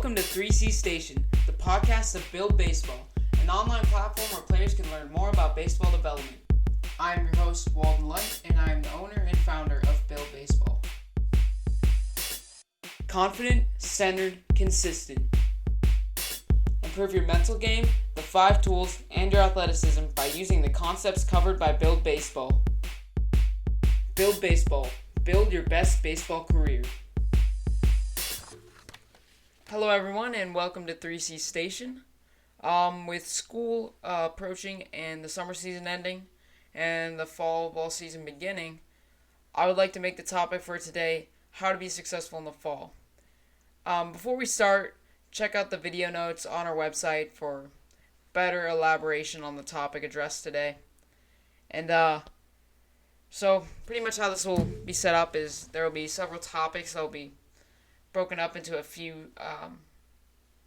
Welcome to 3C Station, the podcast of Build Baseball, an online platform where players can learn more about baseball development. I am your host, Walden Light, and I am the owner and founder of Build Baseball. Confident, centered, consistent. Improve your mental game, the 5 tools, and your athleticism by using the concepts covered by Build Baseball. Build Baseball. Build your best baseball career. Hello everyone and welcome to 3C Station. With school approaching and the summer season ending and the fall ball season beginning, I would like to make the topic for today how to be successful in the fall. Before we start, check out the video notes on our website for better elaboration on the topic addressed today. And so pretty much how this will be set up is there will be several topics that will be broken up into a few.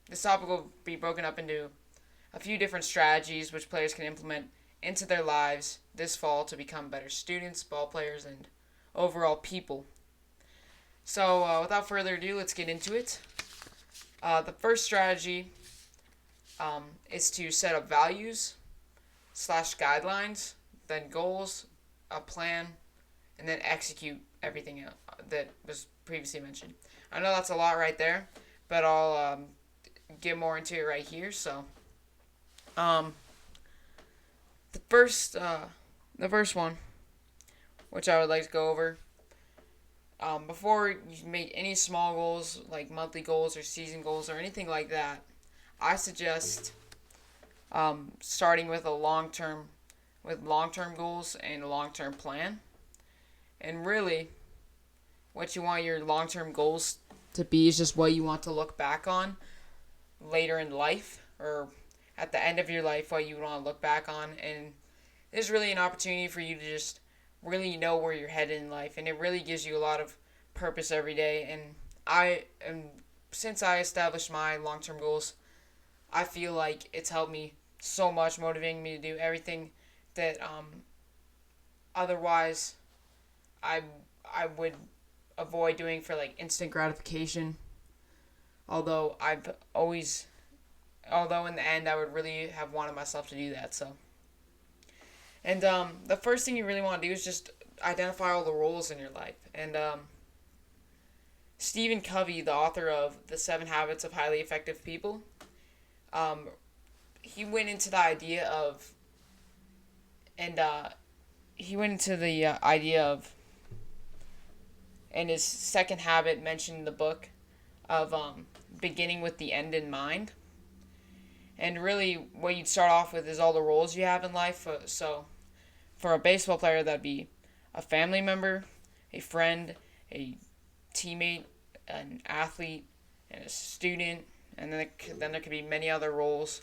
This topic will be broken up into a few different strategies which players can implement into their lives this fall to become better students, ball players, and overall people. So without further ado, let's get into it. The first strategy is to set up values / guidelines, then goals, a plan, and then execute everything that was previously mentioned. I know that's a lot right there, but I'll get more into it right here. So, the first one, which I would like to go over, before you make any small goals like monthly goals or season goals or anything like that, I suggest starting with long-term goals and a long-term plan. And really, what you want your long-term goals to be is just what you want to look back on later in life or at the end of your life, what you want to look back on. And there's really an opportunity for you to just really know where you're headed in life, and it really gives you a lot of purpose every day. And since I established my long-term goals, I feel like it's helped me so much, motivating me to do everything that otherwise I would avoid doing for like instant gratification. Although in the end I would really have wanted myself to do that. So, and the first thing you really want to do is just identify all the roles in your life. And Stephen Covey, the author of The 7 Habits of Highly Effective People, he went into the idea of, and his second habit mentioned in the book of beginning with the end in mind. And really, what you'd start off with is all the roles you have in life. So, for a baseball player, that'd be a family member, a friend, a teammate, an athlete, and a student. And then there could be many other roles.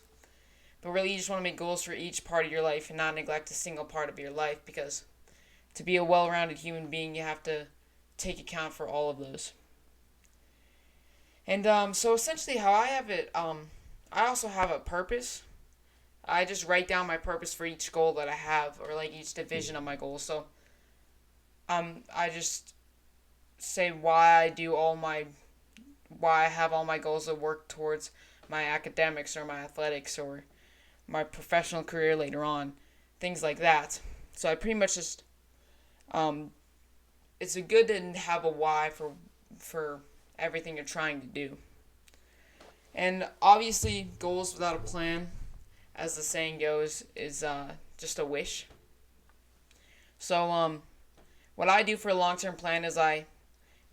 But really, you just want to make goals for each part of your life and not neglect a single part of your life, because to be a well-rounded human being, you have to take account for all of those. And so essentially how I have it, I also have a purpose. I just write down my purpose for each goal that I have, or like each division of my goals. So I just say why I have all my goals that work towards my academics or my athletics or my professional career later on, things like that. So I pretty much just it's good to have a why for everything you're trying to do. And obviously, goals without a plan, as the saying goes, is just a wish. So what I do for a long-term plan is I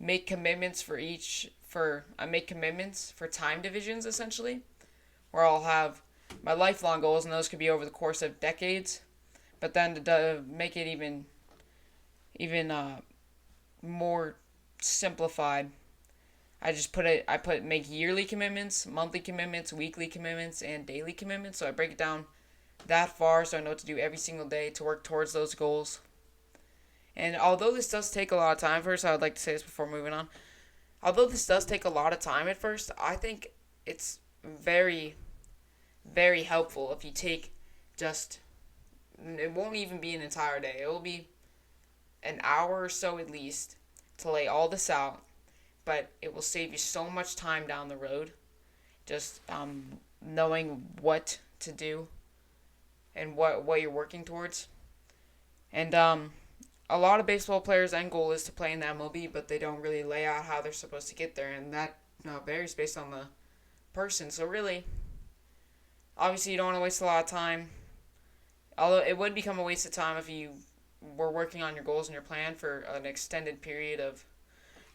make commitments for time divisions, essentially, where I'll have my lifelong goals, and those could be over the course of decades. But then to make it even more simplified, I make yearly commitments, monthly commitments, weekly commitments, and daily commitments. So I break it down that far so I know what to do every single day to work towards those goals. And although this does take a lot of time, first I would like to say this before moving on. Although this does take a lot of time at first, I think it's very, very helpful if you take it won't even be an entire day. It will be an hour or so at least to lay all this out, but it will save you so much time down the road just knowing what to do and what you're working towards. And a lot of baseball players' end goal is to play in the MLB, but they don't really lay out how they're supposed to get there, and that varies based on the person. So really, obviously, you don't want to waste a lot of time. Although it would become a waste of time if you were working on your goals and your plan for an extended period of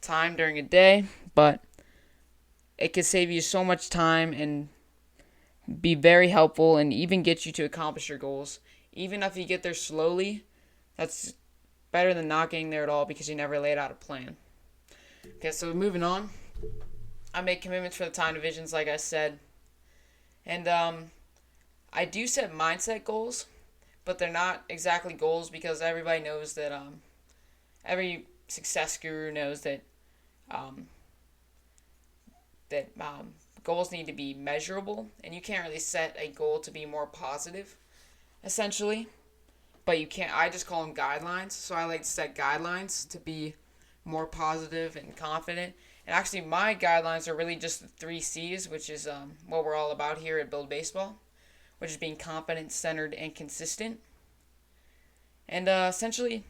time during a day, but it could save you so much time and be very helpful and even get you to accomplish your goals. Even if you get there slowly, that's better than not getting there at all because you never laid out a plan. Okay, so moving on. I make commitments for the time divisions, like I said. And I do set mindset goals, but they're not exactly goals because everybody knows that every success guru knows that um, goals need to be measurable, and you can't really set a goal to be more positive, essentially. But you can't. I just call them guidelines. So I like to set guidelines to be more positive and confident. And actually, my guidelines are really just the 3C's, which is what we're all about here at Build Baseball, which is being confident, centered, and consistent. And essentially,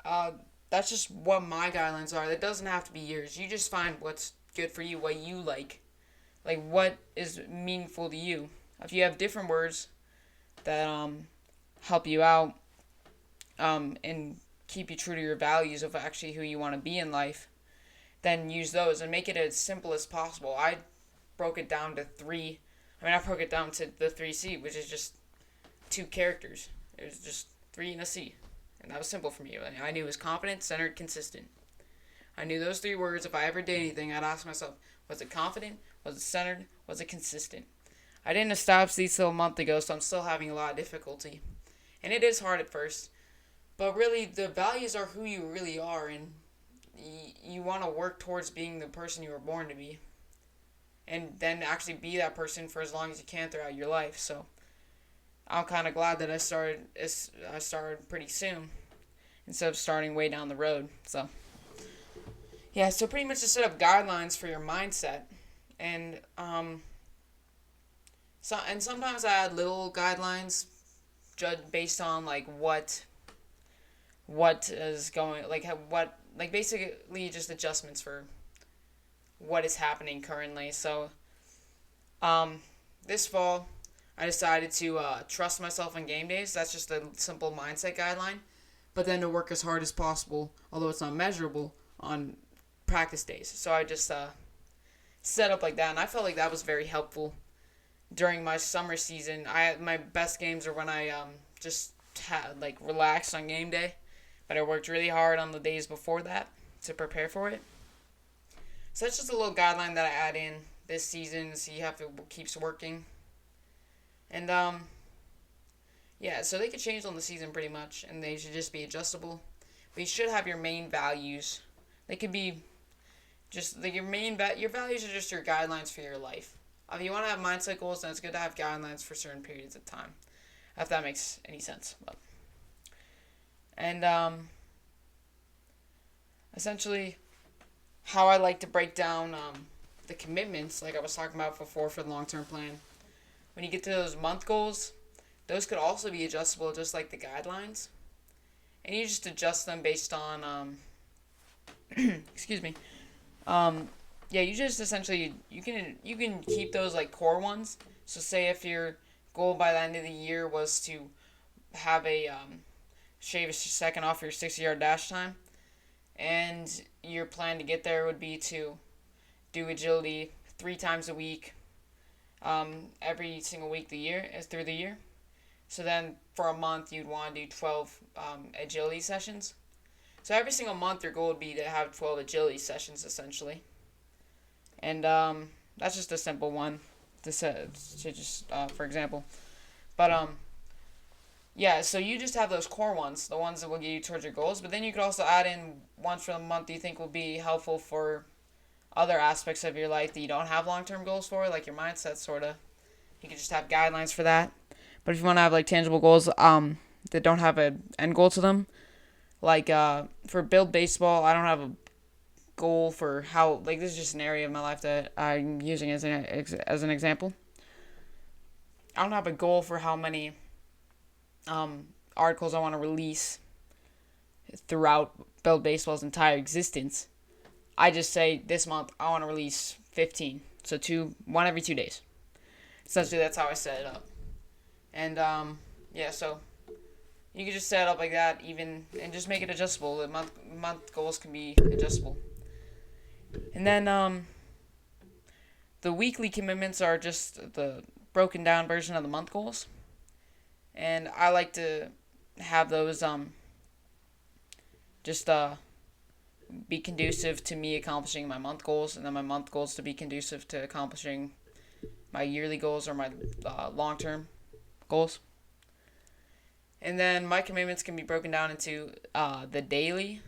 that's just what my guidelines are. That doesn't have to be yours. You just find what's good for you, what you like what is meaningful to you. If you have different words that help you out and keep you true to your values of actually who you want to be in life, then use those and make it as simple as possible. I broke it down to three. I broke it down to the 3C, which is just two characters. It was just 3 and a C. And that was simple for me. I knew it was confident, centered, consistent. I knew those 3 words. If I ever did anything, I'd ask myself, was it confident? Was it centered? Was it consistent? I didn't establish these till a month ago, so I'm still having a lot of difficulty. And it is hard at first. But really, the values are who you really are, and you want to work towards being the person you were born to be. And then actually be that person for as long as you can throughout your life. So I'm kind of glad that I started pretty soon instead of starting way down the road. So yeah, so pretty much to set up guidelines for your mindset, and sometimes I add little guidelines, based on like what is going basically just adjustments for what is happening currently. So this fall I decided to trust myself on game days. That's just a simple mindset guideline. But then to work as hard as possible, although it's not measurable, on practice days. So I just set up like that, and I felt like that was very helpful during my summer season. My best games are when I just relaxed on game day, but I worked really hard on the days before that to prepare for it. So that's just a little guideline that I add in this season, so you have to keeps working. And yeah, so they could change on the season pretty much, and they should just be adjustable. But you should have your main values. They could be just like your values are just your guidelines for your life. If you want to have mindset goals, then it's good to have guidelines for certain periods of time. If that makes any sense. And essentially, how I like to break down the commitments, like I was talking about before for the long-term plan. When you get to those month goals, those could also be adjustable just like the guidelines. And you just adjust them based on, excuse me. Yeah, you just essentially, you can keep those like core ones. So say if your goal by the end of the year was to have shave a second off your 60-yard dash time, and your plan to get there would be to do agility 3 times a week, every single week through the year. So then for a month you'd want to do 12 agility sessions. So every single month your goal would be to have 12 agility sessions essentially. And that's just a simple one to just for example. But yeah, so you just have those core ones, the ones that will get you towards your goals. But then you could also add in ones for the month you think will be helpful for other aspects of your life that you don't have long-term goals for, like your mindset, sort of. You could just have guidelines for that. But if you want to have like tangible goals that don't have an end goal to them, like for Build Baseball, I don't have goal for how, like, this is just an area of my life that I'm using as an example. I don't have a goal for how many articles I want to release throughout Build Baseball's entire existence. I just say this month I want to release 15, so one every 2 days. Essentially, that's how I set it up. And yeah, so you can just set it up like that, even, and just make it adjustable. The month goals can be adjustable. And then the weekly commitments are just the broken down version of the month goals. And I like to have those just be conducive to me accomplishing my month goals, and then my month goals to be conducive to accomplishing my yearly goals or my long-term goals. And then my commitments can be broken down into the daily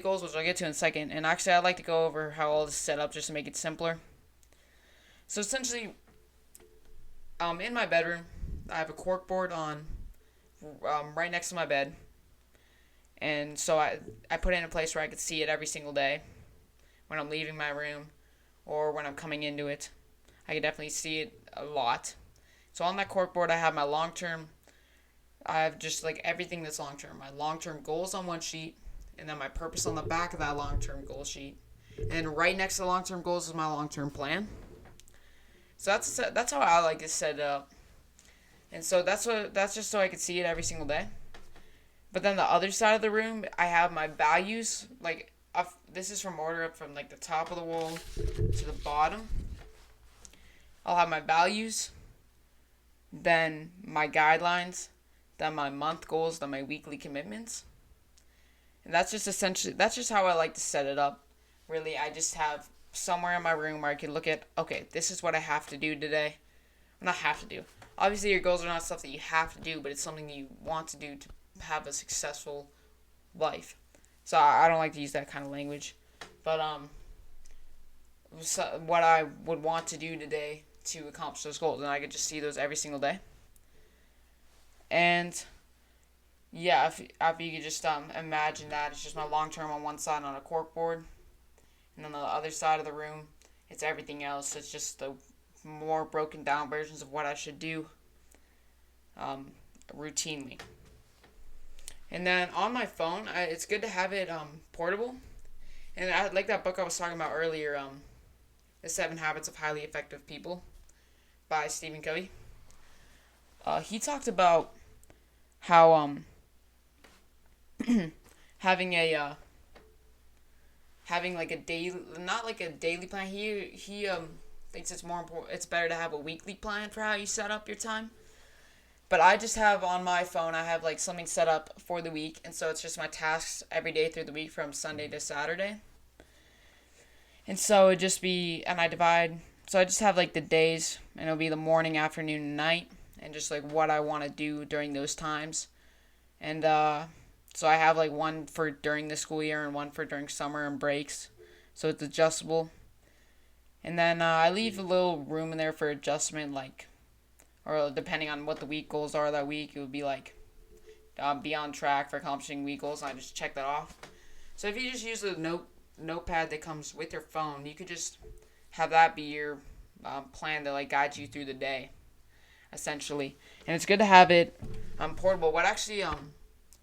goals, which I'll get to in a second. And actually, I'd like to go over how all this is set up just to make it simpler. So essentially, in my bedroom, I have a cork board on right next to my bed. And so I put it in a place where I could see it every single day when I'm leaving my room or when I'm coming into it. I can definitely see it a lot. So on that cork board, I have my long-term, I have just like everything that's long-term. My long-term goals on one sheet, and then my purpose on the back of that long-term goal sheet. And right next to the long-term goals is my long-term plan. So that's how I like to set it up. And so that's just so I could see it every single day. But then the other side of the room, I have my values. Like, this is from order up from like the top of the wall to the bottom. I'll have my values, then my guidelines, then my month goals, then my weekly commitments. And that's just how I like to set it up. Really, I just have somewhere in my room where I can look at, okay, this is what I have to do today. Not have to do. Obviously, your goals are not stuff that you have to do, but it's something that you want to do to have a successful life. So I don't like to use that kind of language. But what I would want to do today to accomplish those goals, and I could just see those every single day. And yeah, if you could just imagine that it's just my long term on one side on a cork board, and on the other side of the room, it's everything else. It's just the more broken down versions of what I should do routinely. And then on my phone, it's good to have it portable. And I like that book I was talking about earlier, The 7 Habits of Highly Effective People by Stephen Covey. He talked about how having like a daily, not like a daily plan. He thinks it's more important. It's better to have a weekly plan for how you set up your time. But I just have on my phone, I have like something set up for the week, and so it's just my tasks every day through the week from Sunday to Saturday. And so it just be, and I just have like the days, and it'll be the morning, afternoon, and night, and just like what I want to do during those times. And so I have like one for during the school year and one for during summer and breaks, so it's adjustable. And then I leave a little room in there for adjustment, like, or depending on what the week goals are that week, it would be like be on track for accomplishing week goals, and I just check that off. So if you just use the notepad that comes with your phone, you could just have that be your plan that like guides you through the day, essentially. And it's good to have it portable. What actually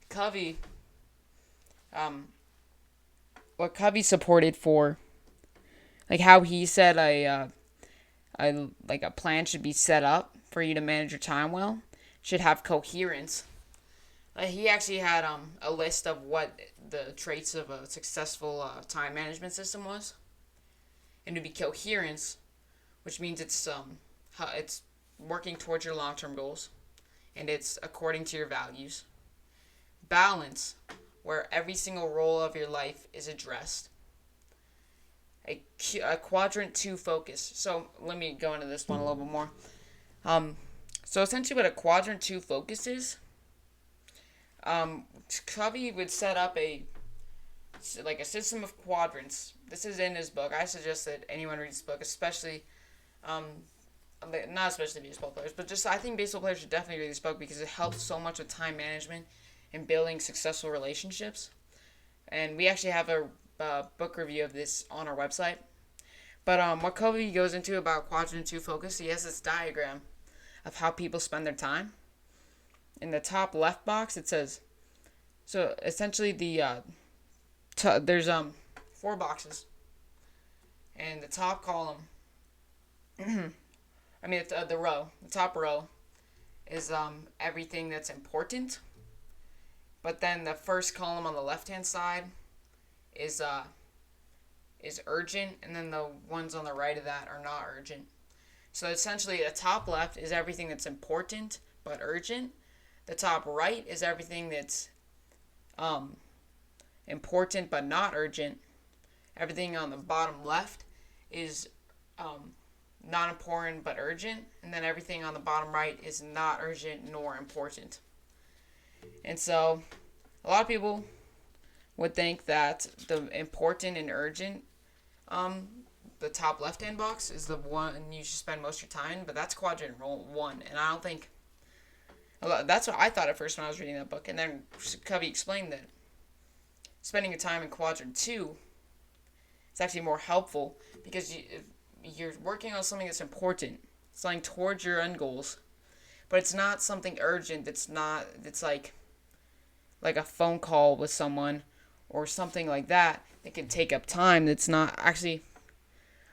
Covey what Covey supported for, like how he said a plan should be set up for you to manage your time well, should have coherence. He actually had a list of what the traits of a successful time management system was. And to be coherence, which means it's working towards your long-term goals, and it's according to your values. Balance, where every single role of your life is addressed. A quadrant 2 focus. So let me go into this one a little bit more. So essentially what a quadrant 2 focus is, Covey would set up a system of quadrants. This is in his book. I suggest that anyone reads this book, especially, not especially baseball players, but just I think baseball players should definitely read this book because it helps so much with time management and building successful relationships. And we actually have book review of this on our website. But what Covey goes into about quadrant 2 focus, he has this diagram of how people spend their time. In the top left box, it says, so essentially there's 4 boxes. And the top column, the top row is everything that's important. But then the first column on the left-hand side is urgent, and then the ones on the right of that are not urgent. So essentially, the top left is everything that's important but urgent. The top right is everything that's important but not urgent. Everything on the bottom left is not important but urgent, and then everything on the bottom right is not urgent nor important. And so, a lot of people would think that the important and urgent, the top left-hand box is the one you should spend most of your time in, but that's quadrant 1, and I don't think, that's what I thought at first when I was reading that book, and then Covey explained that spending your time in quadrant 2 is actually more helpful because you're working on something that's important, something towards your end goals, but it's not something urgent. It's like a phone call with someone or something like that can take up time. That's not actually,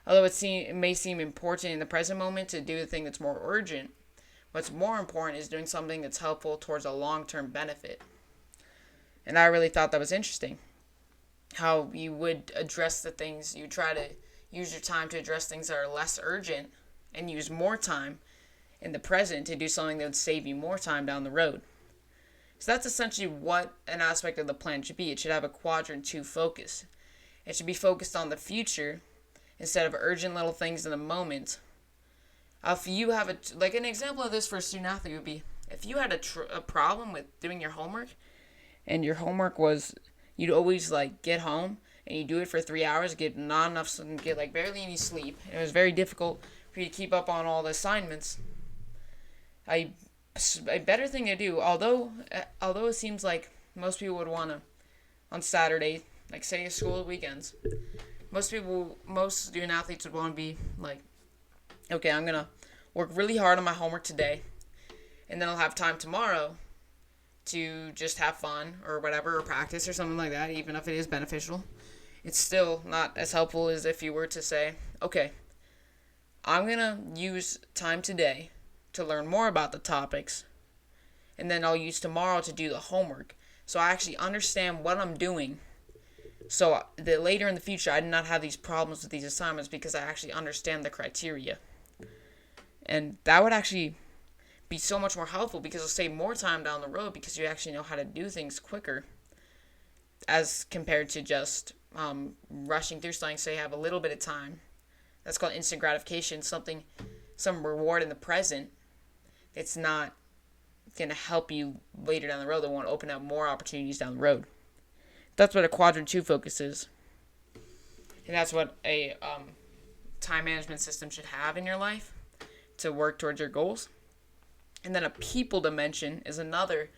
although it may seem important in the present moment to do the thing that's more urgent, what's more important is doing something that's helpful towards a long-term benefit. And I really thought that was interesting, how you would address the things, you try to use your time to address things that are less urgent and use more time in the present to do something that would save you more time down the road. So that's essentially what an aspect of the plan should be. It should have a quadrant 2 focus. It should be focused on the future instead of urgent little things in the moment. If you have an example of this for a student athlete would be, if you had a problem with doing your homework, and your homework was, you'd always get home and you do it for 3 hours, get not enough sleep, get barely any sleep. It was very difficult for you to keep up on all the assignments. A better thing to do, although it seems like most people would want to, on Saturday, say a school weekends, most student athletes would want to be okay, I'm going to work really hard on my homework today, and then I'll have time tomorrow to just have fun or whatever, or practice or something like that. Even if it is beneficial, it's still not as helpful as if you were to say, okay, I'm going to use time today to learn more about the topics, and then I'll use tomorrow to do the homework, so I actually understand what I'm doing, so that later in the future I do not have these problems with these assignments because I actually understand the criteria. And that would actually be so much more helpful because it'll save more time down the road because you actually know how to do things quicker as compared to just rushing through something. So you have a little bit of time. That's called instant gratification, some reward in the present. It's not going to help you later down the road. They won't open up more opportunities down the road. That's what a quadrant 2 focus is. And that's what a time management system should have in your life to work towards your goals. And then a people dimension is another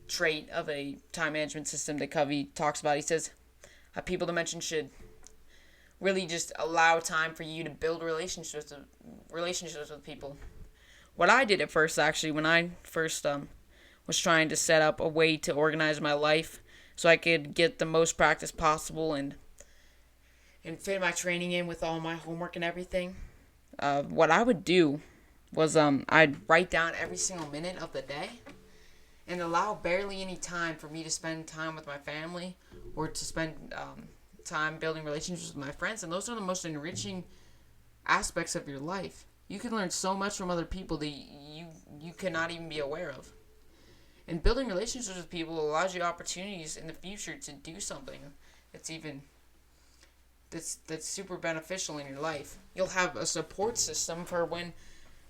trait of a time management system that Covey talks about. He says a people dimension should really just allow time for you to build relationships with people. What I did at first, actually, when I first was trying to set up a way to organize my life so I could get the most practice possible and fit my training in with all my homework and everything, what I would do was I'd write down every single minute of the day and allow barely any time for me to spend time with my family or to spend time building relationships with my friends. And those are the most enriching aspects of your life. You can learn so much from other people that you cannot even be aware of. And building relationships with people allows you opportunities in the future to do something that's super beneficial in your life. You'll have a support system for when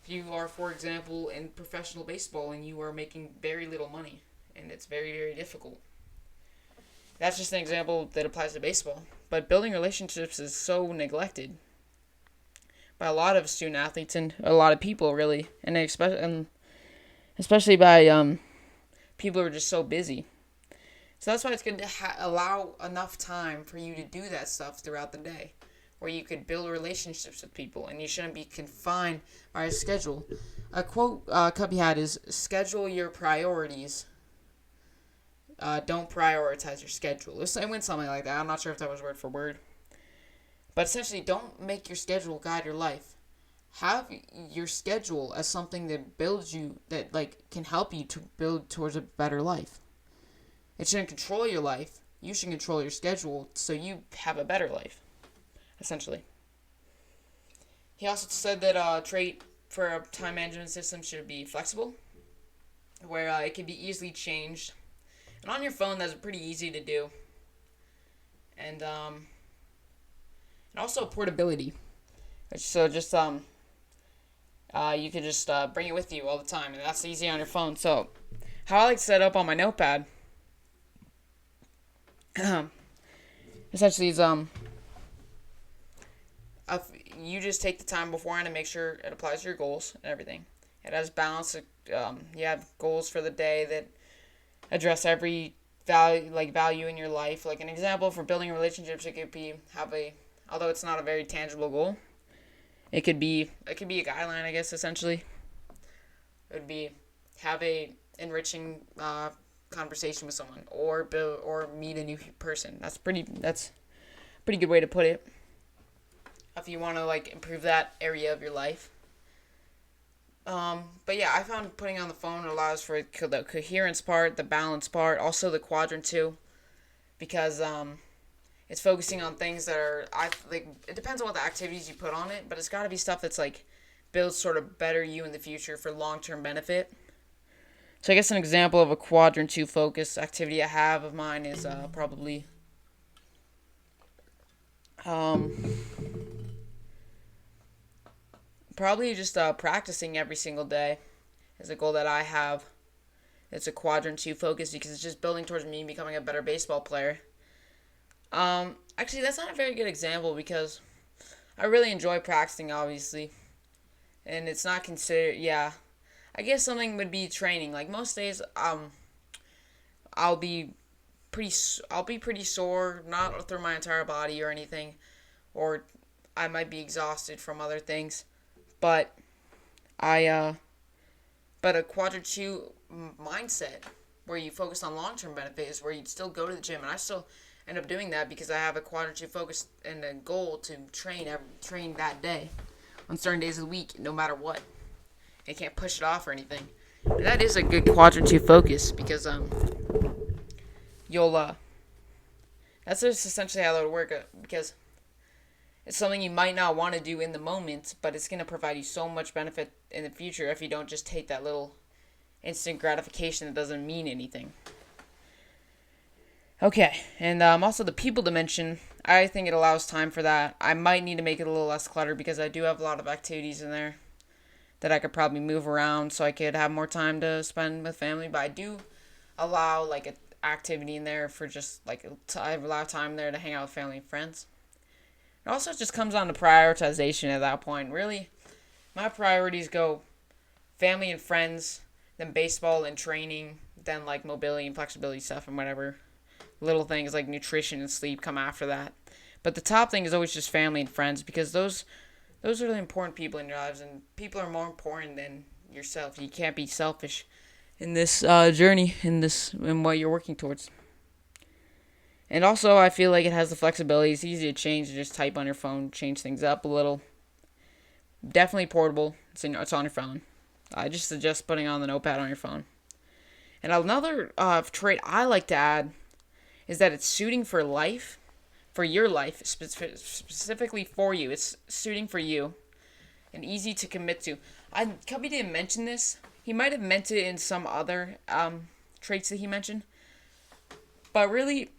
you are, for example, in professional baseball and you are making very little money and it's very, very difficult. That's just an example that applies to baseball. But building relationships is so neglected by a lot of student athletes and a lot of people, really, and especially by people who are just so busy. So that's why it's good to allow enough time for you to do that stuff throughout the day, where you could build relationships with people, and you shouldn't be confined by a schedule. A quote Cubby had is, schedule your priorities. Don't prioritize your schedule. It went something like that. I'm not sure if that was word for word. But essentially, don't make your schedule guide your life. Have your schedule as something that builds you, that like can help you to build towards a better life. It shouldn't control your life. You should control your schedule so you have a better life, essentially. He also said that a trait for a time management system should be flexible, where it can be easily changed. And on your phone, that's pretty easy to do. And also portability. So just you could just bring it with you all the time, and that's easy on your phone. So how I like to set up on my notepad, essentially is you just take the time beforehand to make sure it applies to your goals and everything. It has balance. You have goals for the day that address every value in your life. Like an example for building relationships, it could be although it's not a very tangible goal, it could be a guideline, I guess. Essentially, it would be have a enriching conversation with someone, or meet a new person. That's a pretty good way to put it. If you want to like improve that area of your life. But yeah, I found putting on the phone allows for the coherence part, the balance part, also the quadrant too, because it's focusing on things that are it depends on what the activities you put on it, but it's got to be stuff that's like builds sort of better you in the future for long-term benefit. So I guess an example of a quadrant 2 focus activity I have of mine is probably just practicing every single day is a goal that I have. It's a quadrant 2 focus because it's just building towards me becoming a better baseball player. Actually, that's not a very good example because I really enjoy practicing, obviously, and it's not considered. Yeah, I guess something would be training. Like most days, I'll be pretty sore, not through my entire body or anything, or I might be exhausted from other things, but but a quadrant 2 mindset where you focus on long-term benefit is where you'd still go to the gym, and I still end up doing that because I have a quadrant 2 focus and a goal to train that day on certain days of the week, no matter what. I can't push it off or anything. And that is a good quadrant 2 focus because you'll that's just essentially how that would work because it's something you might not want to do in the moment, but it's going to provide you so much benefit in the future if you don't just take that little instant gratification that doesn't mean anything. Okay, and also the people dimension, I think it allows time for that. I might need to make it a little less cluttered because I do have a lot of activities in there that I could probably move around so I could have more time to spend with family, but I do allow like an activity in there for just like I allow time there to hang out with family and friends. It also just comes down to prioritization at that point. Really, my priorities go family and friends, then baseball and training, then like mobility and flexibility stuff and whatever. Little things like nutrition and sleep come after that. But the top thing is always just family and friends because those are the important people in your lives, and people are more important than yourself. You can't be selfish in this journey, in what you're working towards. And also, I feel like it has the flexibility. It's easy to change. You just type on your phone, change things up a little. Definitely portable. It's on your phone. I just suggest putting on the notepad on your phone. And another trait I like to add is that it's suiting for life, for your life, specifically for you. It's suiting for you and easy to commit to. Cubby didn't mention this. He might have meant it in some other traits that he mentioned. But really,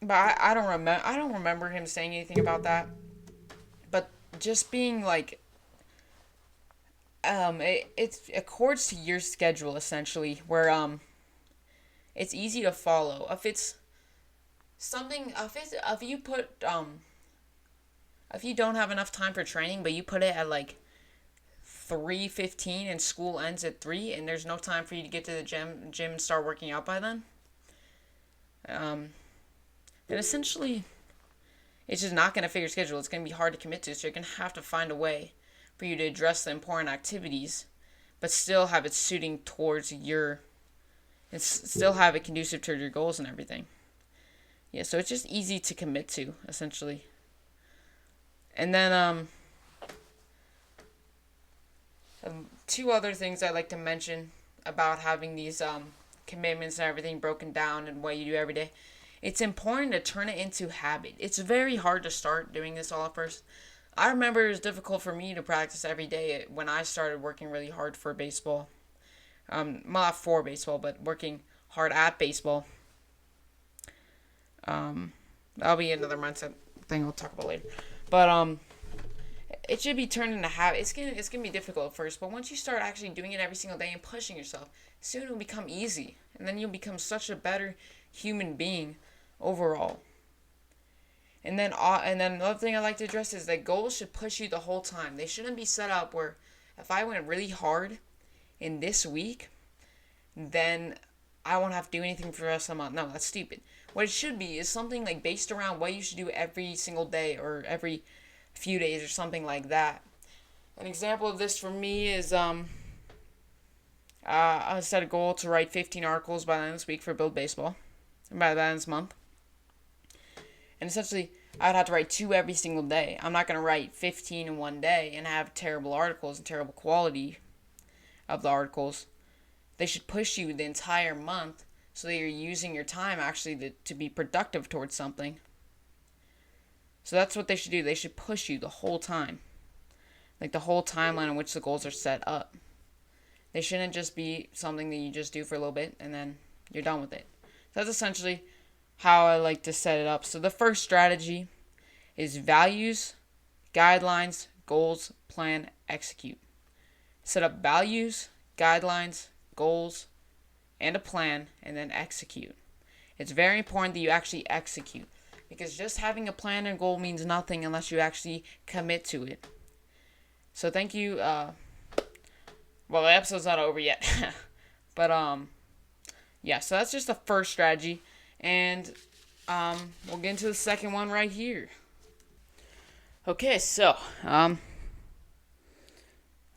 I don't remember. I don't remember him saying anything about that. But just being like, it accords to your schedule essentially, where it's easy to follow. If you put if you don't have enough time for training, but you put it at like 3:15 and school ends at 3, and there's no time for you to get to the gym and start working out by then, um, then essentially it's just not going to fit your schedule. It's going to be hard to commit to. So you're going to have to find a way for you to address the important activities, but still have it suiting towards your, and still have it conducive to your goals and everything. Yeah, so it's just easy to commit to, essentially. And then two other things I'd like to mention about having these commitments and everything broken down and what you do every day. It's important to turn it into habit. It's very hard to start doing this all at first. I remember it was difficult for me to practice every day when I started working really hard for baseball. Not for baseball, but working hard at baseball. That'll be another mindset thing we'll talk about later. But it should be turned into habit. It's gonna be difficult at first, but once you start actually doing it every single day and pushing yourself, soon it'll become easy, and then you'll become such a better human being overall. And then another thing I like to address is that goals should push you the whole time. They shouldn't be set up where if I went really hard in this week, then I won't have to do anything for the rest of the month. No, that's stupid. What it should be is something like based around what you should do every single day or every few days or something like that. An example of this for me is I set a goal to write 15 articles by the end of this week for Build Baseball, and by the end of this month. And essentially, I'd have to write 2 every single day. I'm not going to write 15 in one day and have terrible articles and terrible quality of the articles. They should push you the entire month so that you're using your time actually to be productive towards something. So that's what they should do. They should push you the whole time. Like the whole timeline in which the goals are set up. They shouldn't just be something that you just do for a little bit and then you're done with it. So that's essentially how I like to set it up. So the first strategy is values, guidelines, goals, plan, execute. Set up values, guidelines, goals, and a plan, and then execute. It's very important that you actually execute, because just having a plan and goal means nothing unless you actually commit to it. So thank you. Well, the episode's not over yet, but yeah. So that's just the first strategy, and we'll get into the second one right here. Okay, so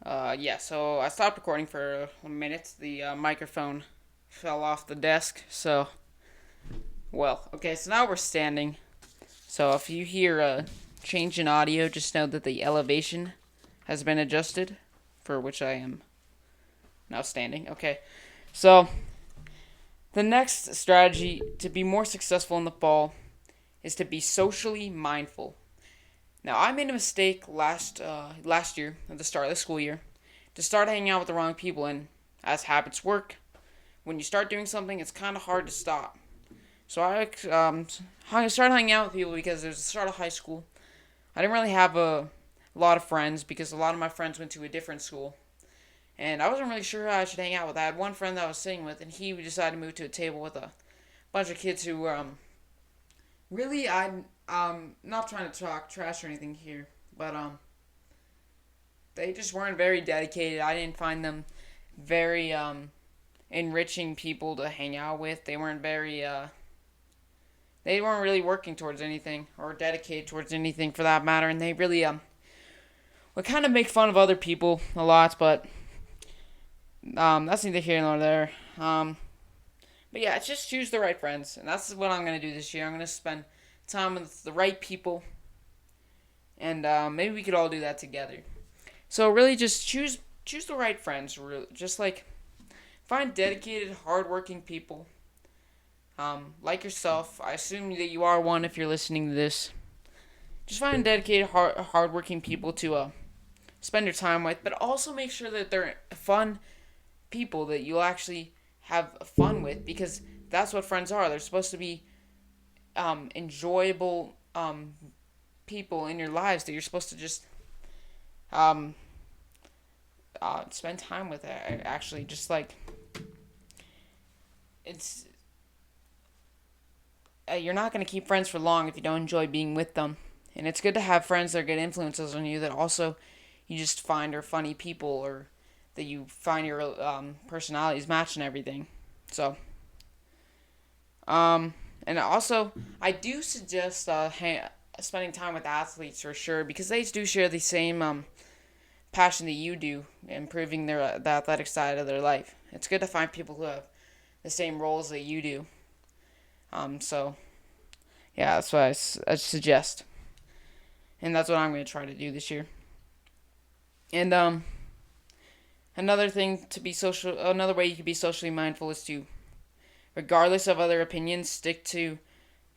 yeah. So I stopped recording for a minute. The microphone fell off the desk. So, well, okay. So now we're standing. So if you hear a change in audio, just know that the elevation has been adjusted, for which I am now standing. Okay. So the next strategy to be more successful in the fall is to be socially mindful. Now, I made a mistake last year at the start of the school year to start hanging out with the wrong people, and as habits work, when you start doing something, it's kind of hard to stop. So I started hanging out with people because it was the start of high school. I didn't really have a lot of friends because a lot of my friends went to a different school. And I wasn't really sure how I should hang out with. I had one friend that I was sitting with, and he decided to move to a table with a bunch of kids who really, I'm not trying to talk trash or anything here, but they just weren't very dedicated. I didn't find them very enriching people to hang out with. They weren't really working towards anything or dedicated towards anything for that matter, and they really would kind of make fun of other people a lot, but that's neither here nor there. But yeah, just choose the right friends, and that's what I'm gonna do this year. I'm gonna spend time with the right people, and maybe we could all do that together. So really, just choose the right friends. Really, just like find dedicated, hardworking people, like yourself. I assume that you are one if you're listening to this. Just find dedicated, hardworking people to spend your time with, but also make sure that they're fun people that you'll actually have fun with, because that's what friends are. They're supposed to be enjoyable people in your lives that you're supposed to just spend time with. Actually, just like it's you're not going to keep friends for long if you don't enjoy being with them. And it's good to have friends that are good influences on you that also you just find are funny people, or that you find your personalities match and everything. So, And also, I do suggest spending time with athletes for sure because they do share the same passion that you do, improving the athletic side of their life. It's good to find people who have the same roles that you do. So yeah, that's what I suggest, and that's what I'm going to try to do this year. And another way you can be socially mindful is to, regardless of other opinions, stick to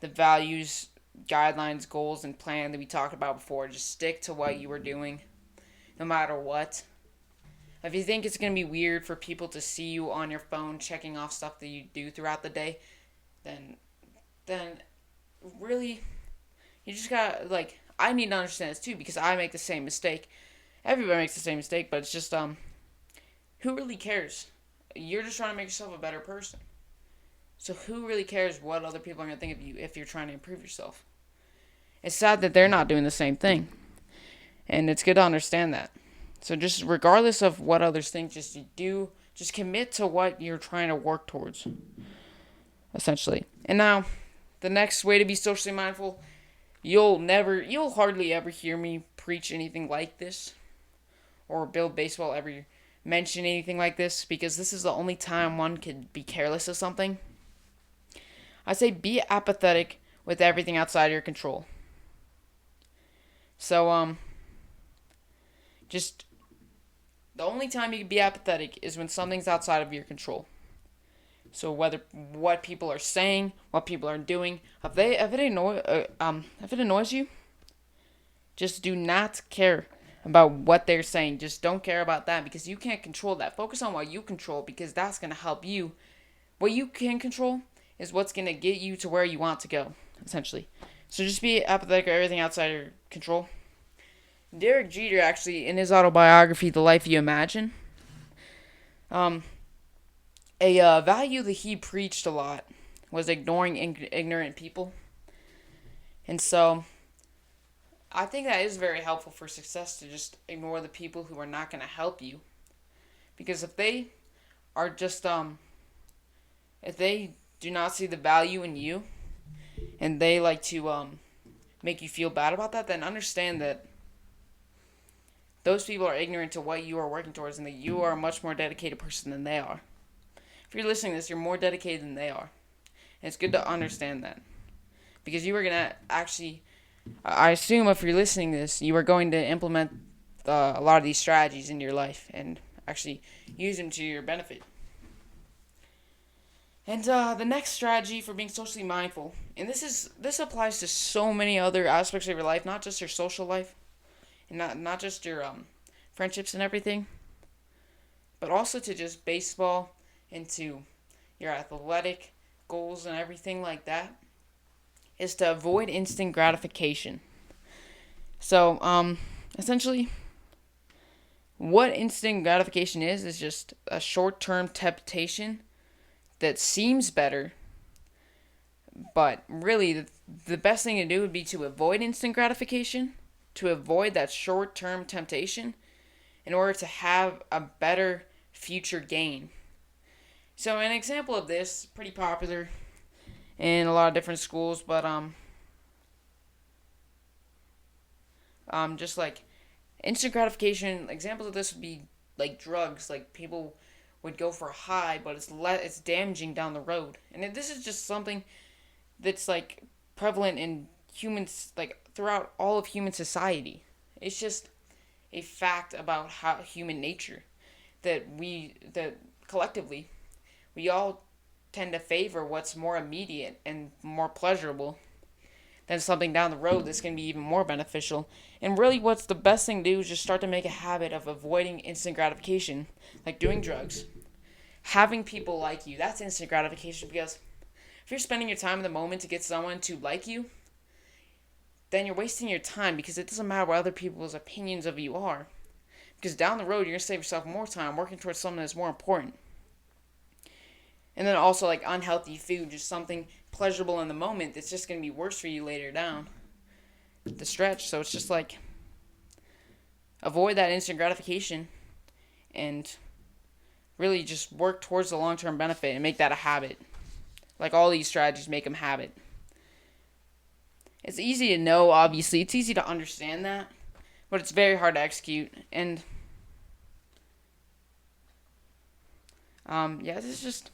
the values, guidelines, goals, and plan that we talked about before. Just stick to what you are doing, no matter what. If you think it's going to be weird for people to see you on your phone checking off stuff that you do throughout the day, then then really you just got like I need to understand this too because I make the same mistake. Everybody makes the same mistake, but it's just who really cares? You're just trying to make yourself a better person. So who really cares what other people are going to think of you if you're trying to improve yourself? It's sad that they're not doing the same thing. And it's good to understand that. So just regardless of what others think, just commit to what you're trying to work towards, essentially. And now, the next way to be socially mindful, you'll hardly ever hear me preach anything like this, or Bill Baseball ever mention anything like this, because this is the only time one could be careless of something. I say be apathetic with everything outside of your control. So, just the only time you can be apathetic is when something's outside of your control. So whether what people are saying, what people are doing, if it annoys you, just do not care about what they're saying. Just don't care about that because you can't control that. Focus on what you control because that's gonna help you. What you can control is what's gonna get you to where you want to go, essentially. So just be apathetic of everything outside of your control. Derek Jeter actually, in his autobiography, The Life You Imagine, um, a value that he preached a lot was ignoring ignorant people. And so, I think that is very helpful for success to just ignore the people who are not going to help you. Because if they are just, if they do not see the value in you, and they like to, make you feel bad about that, then understand that those people are ignorant to what you are working towards and that you are a much more dedicated person than they are. If you're listening to this, you're more dedicated than they are. And it's good to understand that. Because you are going to actually, I assume if you're listening to this, you are going to implement a lot of these strategies into your life and actually use them to your benefit. And the next strategy for being socially mindful, and this applies to so many other aspects of your life, not just your social life, and not just your friendships and everything, but also to just baseball and to your athletic goals and everything like that, is to avoid instant gratification. So, essentially, what instant gratification is just a short-term temptation that seems better, but really the best thing to do would be to avoid instant gratification, to avoid that short-term temptation in order to have a better future gain. So an example of this, pretty popular in a lot of different schools, but just like instant gratification, examples of this would be like drugs. Like people would go for a high, but it's damaging down the road. And this is just something that's like prevalent in humans, like throughout all of human society. It's just a fact about how human nature that collectively we all tend to favor what's more immediate and more pleasurable than something down the road that's going to be even more beneficial. And really what's the best thing to do is just start to make a habit of avoiding instant gratification, like doing drugs. Having people like you, that's instant gratification, because if you're spending your time in the moment to get someone to like you, then you're wasting your time because it doesn't matter what other people's opinions of you are. Because down the road, you're going to save yourself more time working towards something that's more important. And then also like unhealthy food, just something pleasurable in the moment that's just going to be worse for you later down the stretch. So it's just like avoid that instant gratification and really just work towards the long-term benefit and make that a habit. Like all these strategies, make them habit. It's easy to know, obviously. It's easy to understand that, but it's very hard to execute. And yeah, this is just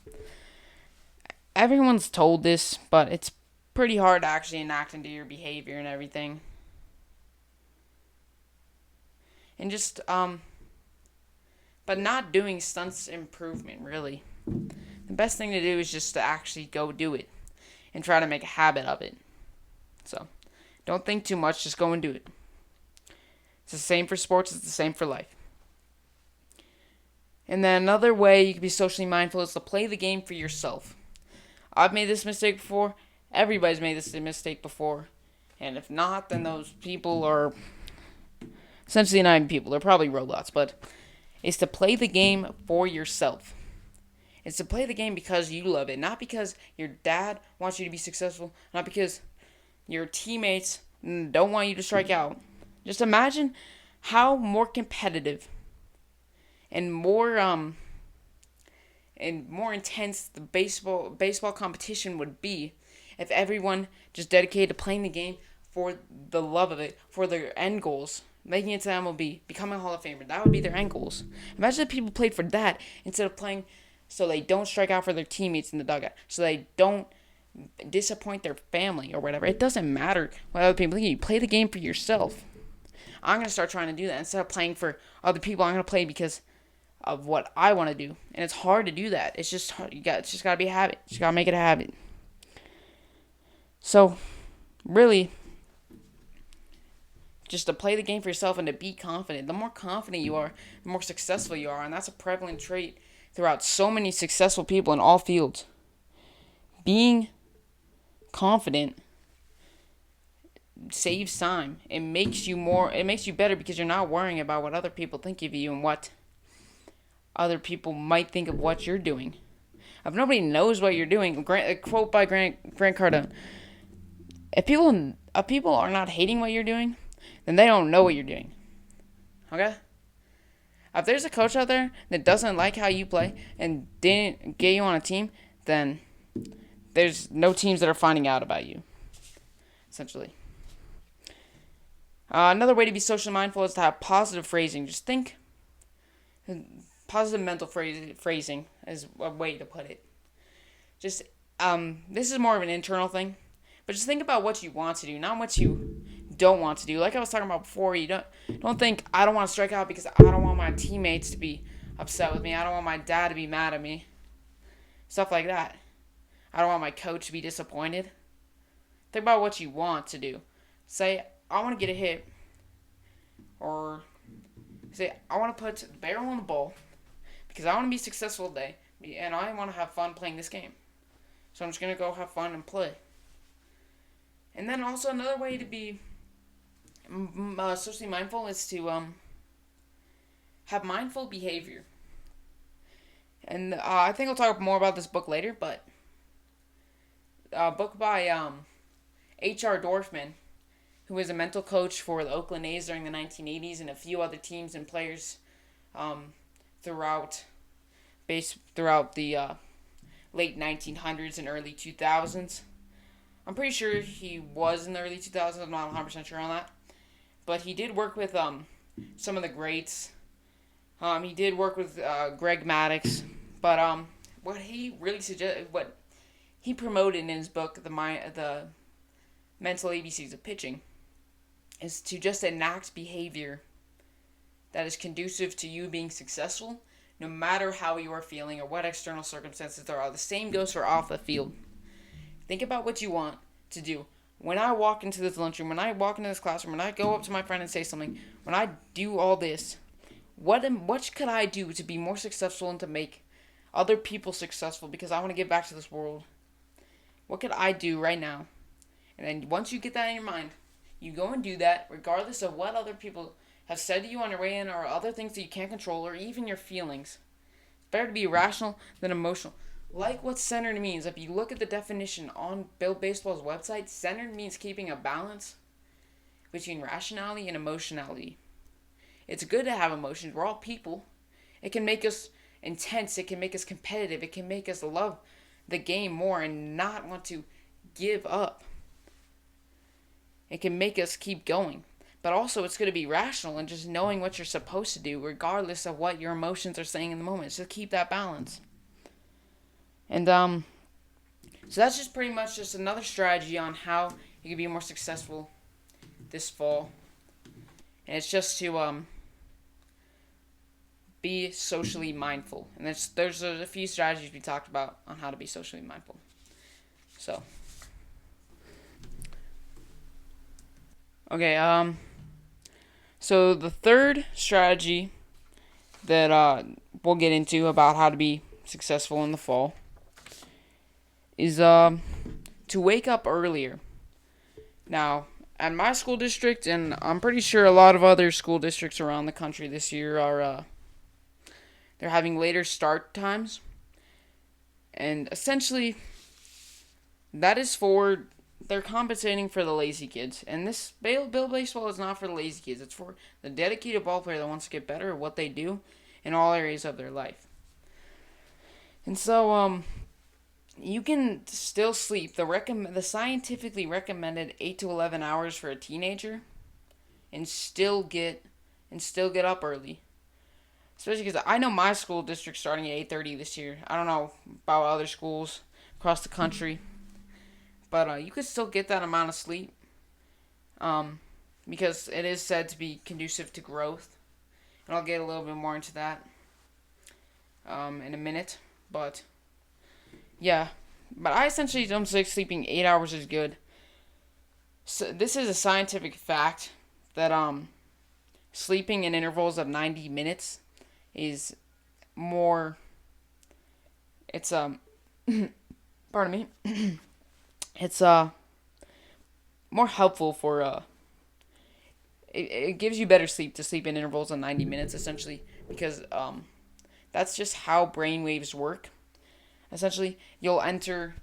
everyone's told this, but it's pretty hard to actually enact into your behavior and everything. And just but not doing stunts improvement really. The best thing to do is just to actually go do it and try to make a habit of it. So, don't think too much, just go and do it. It's the same for sports, it's the same for life. And then another way you can be socially mindful is to play the game for yourself. I've made this mistake before. Everybody's made this mistake before. And if not, then those people are essentially not even people. They're probably robots. But it's to play the game for yourself. It's to play the game because you love it. Not because your dad wants you to be successful. Not because your teammates don't want you to strike out. Just imagine how more competitive and more intense the baseball competition would be if everyone just dedicated to playing the game for the love of it, for their end goals, making it to MLB, becoming a Hall of Famer. That would be their end goals. Imagine if people played for that instead of playing so they don't strike out for their teammates in the dugout, so they don't disappoint their family or whatever. It doesn't matter what other people think. You play the game for yourself. I'm going to start trying to do that. Instead of playing for other people, I'm going to play because of what I want to do. And it's hard to do that. It's just hard. It's just got to be a habit. You got to make it a habit. So, really, just to play the game for yourself and to be confident. The more confident you are, the more successful you are. And that's a prevalent trait throughout so many successful people in all fields. Being confident saves time. It makes you better because you're not worrying about what other people think of you and what other people might think of what you're doing. If nobody knows what you're doing, a quote by Grant Cardone: if people are not hating what you're doing, then they don't know what you're doing. Okay? If there's a coach out there that doesn't like how you play and didn't get you on a team, then there's no teams that are finding out about you, essentially. Another way to be socially mindful is to have positive phrasing. Just think. Positive mental phrasing is a way to put it. Just this is more of an internal thing, but just think about what you want to do, not what you don't want to do. Like I was talking about before, you don't think I don't want to strike out because I don't want my teammates to be upset with me. I don't want my dad to be mad at me. Stuff like that. I don't want my coach to be disappointed. Think about what you want to do. Say, I want to get a hit. Or say, I want to put the barrel on the ball because I want to be successful today. And I want to have fun playing this game. So I'm just going to go have fun and play. And then also another way to be socially mindful is to have mindful behavior. And I think I'll talk more about this book later, but a book by H.R. Dorfman, who was a mental coach for the Oakland A's during the 1980s and a few other teams and players throughout the late 1900s and early 2000s. I'm pretty sure he was in the early 2000s. I'm not 100% sure on that. But he did work with some of the greats. He did work with Greg Maddux. But what he really what he promoted in his book, the Mental ABCs of Pitching, is to just enact behavior that is conducive to you being successful, no matter how you are feeling or what external circumstances there are. The same goes for off the field. Think about what you want to do. When I walk into this lunchroom, when I walk into this classroom, when I go up to my friend and say something, when I do all this, what could I do to be more successful and to make other people successful because I want to give back to this world? What could I do right now? And then once you get that in your mind, you go and do that regardless of what other people have said to you on your way in or other things that you can't control or even your feelings. It's better to be rational than emotional. Like what centered means, if you look at the definition on Bill Baseball's website, centered means keeping a balance between rationality and emotionality. It's good to have emotions. We're all people. It can make us intense. It can make us competitive. It can make us love the game more and not want to give up. It can make us keep going. But also, it's going to be rational and just knowing what you're supposed to do, regardless of what your emotions are saying in the moment. So keep that balance. And so that's just pretty much just another strategy on how you can be more successful this fall. And it's just to be socially mindful. And there's a few strategies we talked about on how to be socially mindful. So, okay, so the third strategy that we'll get into about how to be successful in the fall is to wake up earlier. Now, at my school district, and I'm pretty sure a lot of other school districts around the country this year are they're having later start times, and essentially that is for they're compensating for the lazy kids. And this Bill Baseball is not for the lazy kids. It's for the dedicated ball player that wants to get better at what they do in all areas of their life. And so you can still sleep the scientifically recommended 8 to 11 hours for a teenager and still get up early. Especially because I know my school district starting at 8:30 this year. I don't know about other schools across the country, but you could still get that amount of sleep, because it is said to be conducive to growth, and I'll get a little bit more into that in a minute. But yeah, but I essentially don't think sleeping 8 hours is good. So this is a scientific fact that sleeping in intervals of 90 minutes is more. It's pardon me. It's more helpful for it gives you better sleep to sleep in intervals of 90 minutes essentially, because that's just how brain waves work. Essentially, you'll enter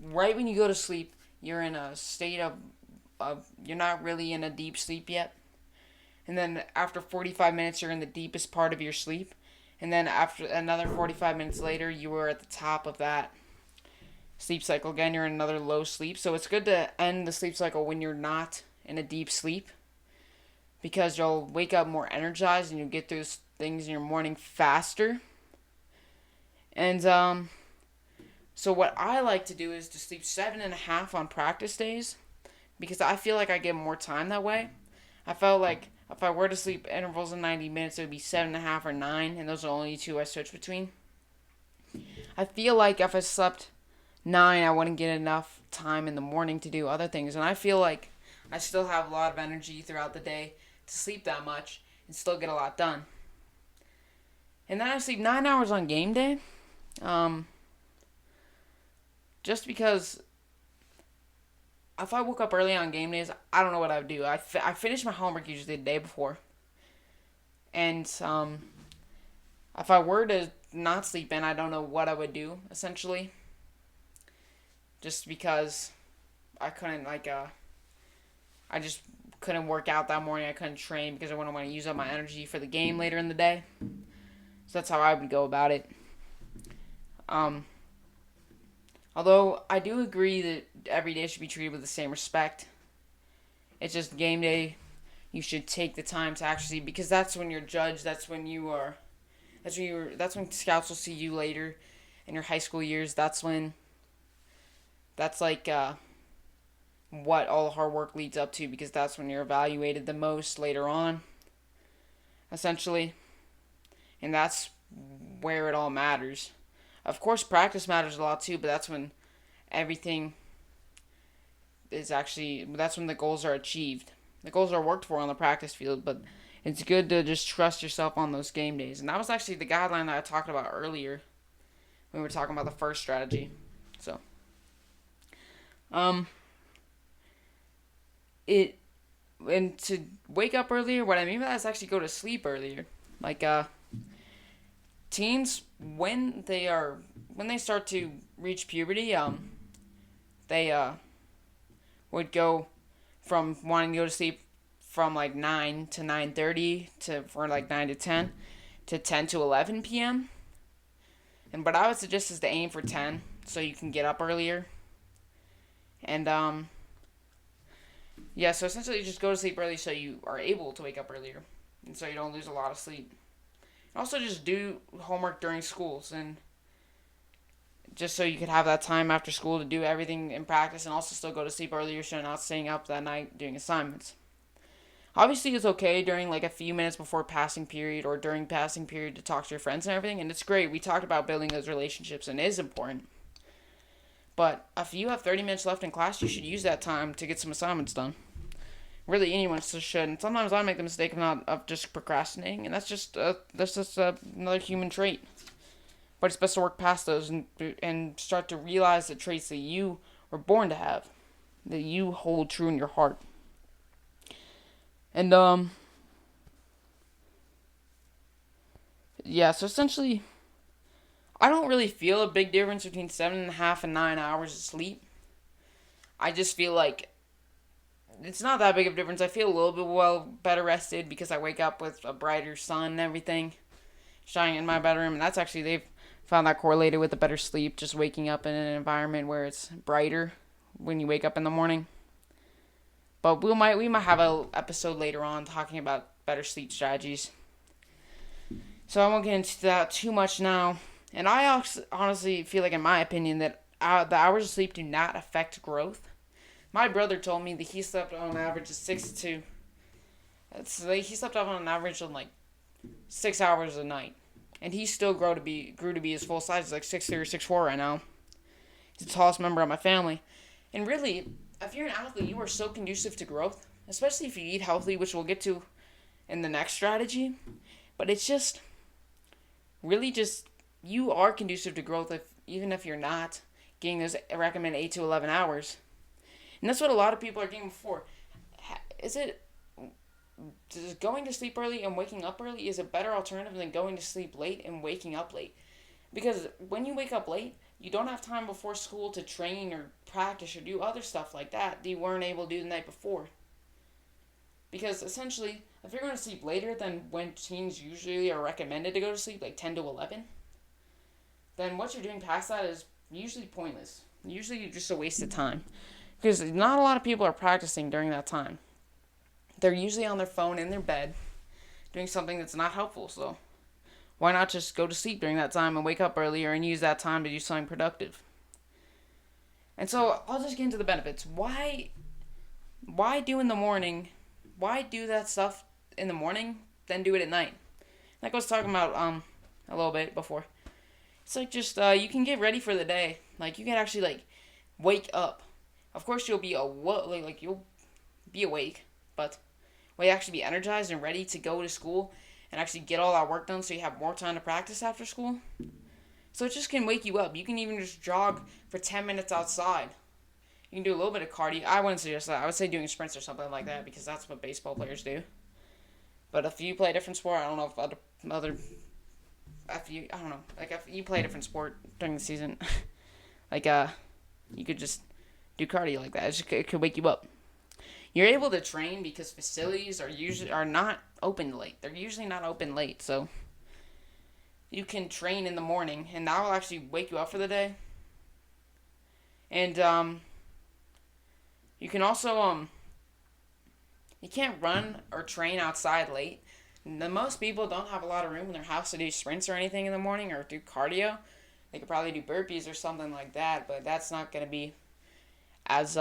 right when you go to sleep. You're in a state of you're not really in a deep sleep yet, and then after 45 minutes, you're in the deepest part of your sleep, and then after another 45 minutes later, you were at the top of that sleep cycle again. You're in another low sleep. So it's good to end the sleep cycle when you're not in a deep sleep, because you'll wake up more energized and you'll get through things in your morning faster. And so what I like to do is to sleep 7.5 on practice days, because I feel like I get more time that way. I felt like if I were to sleep intervals of 90 minutes, it would be 7.5 or 9, and those are the only two I switch between. I feel like if I slept 9, I wouldn't get enough time in the morning to do other things, and I feel like I still have a lot of energy throughout the day to sleep that much and still get a lot done. And then I sleep 9 hours on game day, just because if I woke up early on game days, I don't know what I would do. I finish my homework usually the day before, and if I were to not sleep in, I don't know what I would do essentially. Just because I couldn't I just couldn't work out that morning. I couldn't train because I wouldn't want to use up my energy for the game later in the day. So that's how I would go about it. Although I do agree that every day should be treated with the same respect. It's just game day. You should take the time to actually, because that's when you're judged. That's when scouts will see you later in your high school years. That's like what all the hard work leads up to, because that's when you're evaluated the most later on, essentially. And that's where it all matters. Of course, practice matters a lot too, but that's when that's when the goals are achieved. The goals are worked for on the practice field, but it's good to just trust yourself on those game days. And that was actually the guideline that I talked about earlier when we were talking about the first strategy. So, and to wake up earlier, what I mean by that is actually go to sleep earlier. Like, teens, when they start to reach puberty, they would go from wanting to go to sleep from like 9 to 9:30 for like 9 to 10 to 10 to 11 p.m. And what I would suggest is to aim for 10 so you can get up earlier. And Yeah, so essentially you just go to sleep early so you are able to wake up earlier. And so you don't lose a lot of sleep. Also, just do homework during schools, and just so you could have that time after school to do everything in practice and also still go to sleep earlier so you're not staying up that night doing assignments. Obviously, it's okay during like a few minutes before passing period or during passing period to talk to your friends and everything, and it's great. We talked about building those relationships, and it is important. But if you have 30 minutes left in class, you should use that time to get some assignments done. Really, anyone should. And sometimes I make the mistake of just procrastinating, and that's just another human trait. But it's best to work past those and start to realize the traits that you were born to have, that you hold true in your heart. And yeah. So essentially, I don't really feel a big difference between 7.5 and 9 hours of sleep. I just feel like it's not that big of a difference. I feel a little bit better rested because I wake up with a brighter sun and everything shining in my bedroom, and that's actually they've found that correlated with a better sleep. Just waking up in an environment where it's brighter when you wake up in the morning. But we might have a episode later on talking about better sleep strategies. So I won't get into that too much now. And I honestly feel like, in my opinion, that the hours of sleep do not affect growth. My brother told me that he slept on an average of 6 to. He slept on an average of like 6 hours a night, and he still grew to be his full size. He's like 6'3" or 6'4" right now. He's the tallest member of my family, and really, if you're an athlete, you are so conducive to growth, especially if you eat healthy, which we'll get to in the next strategy. But it's just really just you are conducive to growth even if you're not getting those recommended 8 to 11 hours. And that's what a lot of people are getting before. Is it going to sleep early and waking up early is a better alternative than going to sleep late and waking up late? Because when you wake up late, you don't have time before school to train or practice or do other stuff like that you weren't able to do the night before. Because essentially, if you're going to sleep later than when teens usually are recommended to go to sleep, like 10 to 11, then what you're doing past that is usually pointless. Usually just a waste of time. Because not a lot of people are practicing during that time. They're usually on their phone in their bed doing something that's not helpful. So why not just go to sleep during that time and wake up earlier and use that time to do something productive? And so I'll just get into the benefits. Why do in the morning? Why do that stuff in the morning, then do it at night? Like I was talking about a little bit before. It's like just you can get ready for the day. Like you can actually like wake up. Of course you'll be you'll be awake, but will you actually be energized and ready to go to school and actually get all that work done so you have more time to practice after school? So it just can wake you up. You can even just jog for 10 minutes outside. You can do a little bit of cardio. I wouldn't suggest that. I would say doing sprints or something like that because that's what baseball players do. But if you play a different sport, I don't know if I don't know. Like if you play a different sport during the season, like you could just do cardio like that. It could wake you up. You're able to train because facilities are not open late. They're usually not open late, so you can train in the morning, and that will actually wake you up for the day. And you can also you can't run or train outside late. Most people don't have a lot of room in their house to do sprints or anything in the morning or do cardio. They could probably do burpees or something like that, but that's not going to be as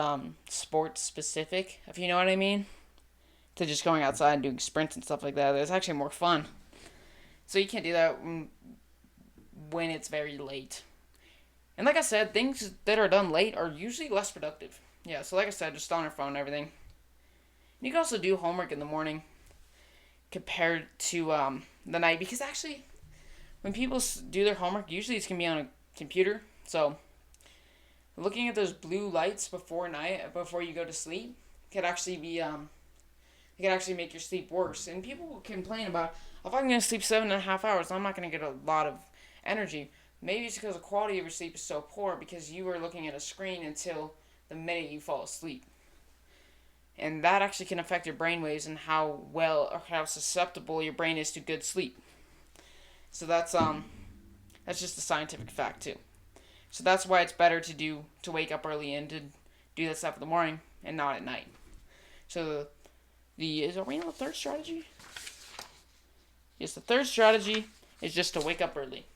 sports specific, if you know what I mean. To just going outside and doing sprints and stuff like that. It's actually more fun. So you can't do that when it's very late. And like I said, things that are done late are usually less productive. Yeah, so like I said, just on your phone and everything. You can also do homework in the morning compared to the night. Because actually, when people do their homework, usually it's going to be on a computer. So looking at those blue lights before you go to sleep could actually be it could actually make your sleep worse. And people will complain about, if I'm going to sleep 7.5 hours, I'm not going to get a lot of energy. Maybe it's because the quality of your sleep is so poor because you were looking at a screen until the minute you fall asleep. And that actually can affect your brain waves and how well or how susceptible your brain is to good sleep. So that's just a scientific fact too. So that's why it's better to wake up early and to do that stuff in the morning and not at night. So are we on the third strategy? Yes, the third strategy is just to wake up early.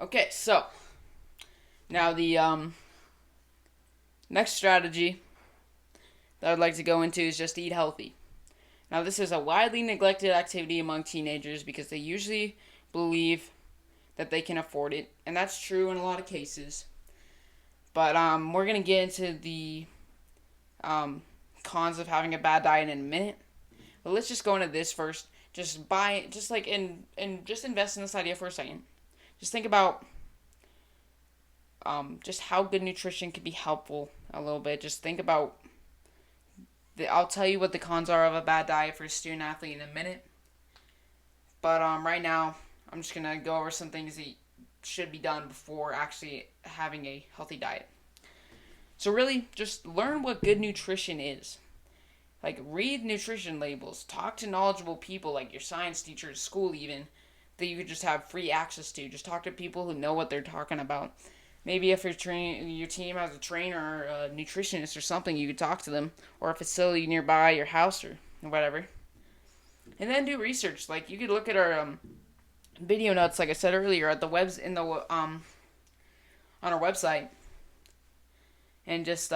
Okay, so now the next strategy that I'd like to go into is just to eat healthy. Now, this is a widely neglected activity among teenagers because they usually believe that they can afford it, and that's true in a lot of cases. But we're gonna get into the cons of having a bad diet in a minute. But let's just go into this first. Just buy, just like and just invest in this idea for a second. Just think about just how good nutrition could be helpful a little bit. Just think about I'll tell you what the cons are of a bad diet for a student athlete in a minute. But right now, I'm just gonna go over some things that should be done before actually having a healthy diet. So really, just learn what good nutrition is. Like, read nutrition labels. Talk to knowledgeable people, like your science teacher at school, even, that you could just have free access to. Just talk to people who know what they're talking about. Maybe if your team has a trainer or a nutritionist or something, you could talk to them, or a facility nearby your house or whatever. And then do research. Like, you could look at our video notes, like I said earlier, at the webs in the on our website, and just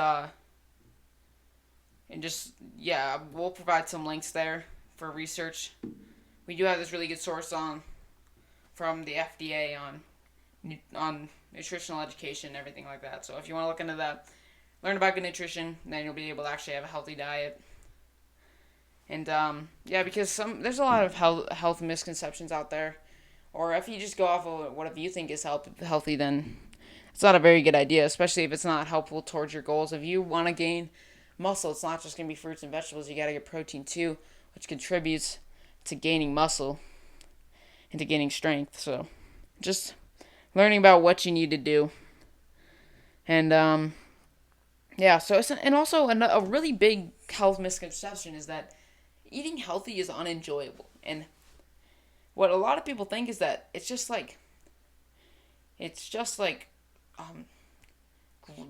yeah, we'll provide some links there for research. We do have this really good source from the FDA on nutritional education and everything like that. So if you want to look into that, learn about good nutrition, then you'll be able to actually have a healthy diet. And yeah, because there's a lot of health misconceptions out there. Or if you just go off of whatever you think is healthy, then it's not a very good idea, especially if it's not helpful towards your goals. If you want to gain muscle, it's not just going to be fruits and vegetables. You got to get protein too, which contributes to gaining muscle and to gaining strength. So just learning about what you need to do. And yeah, so and also a really big health misconception is that eating healthy is unenjoyable. And what a lot of people think is that it's just like um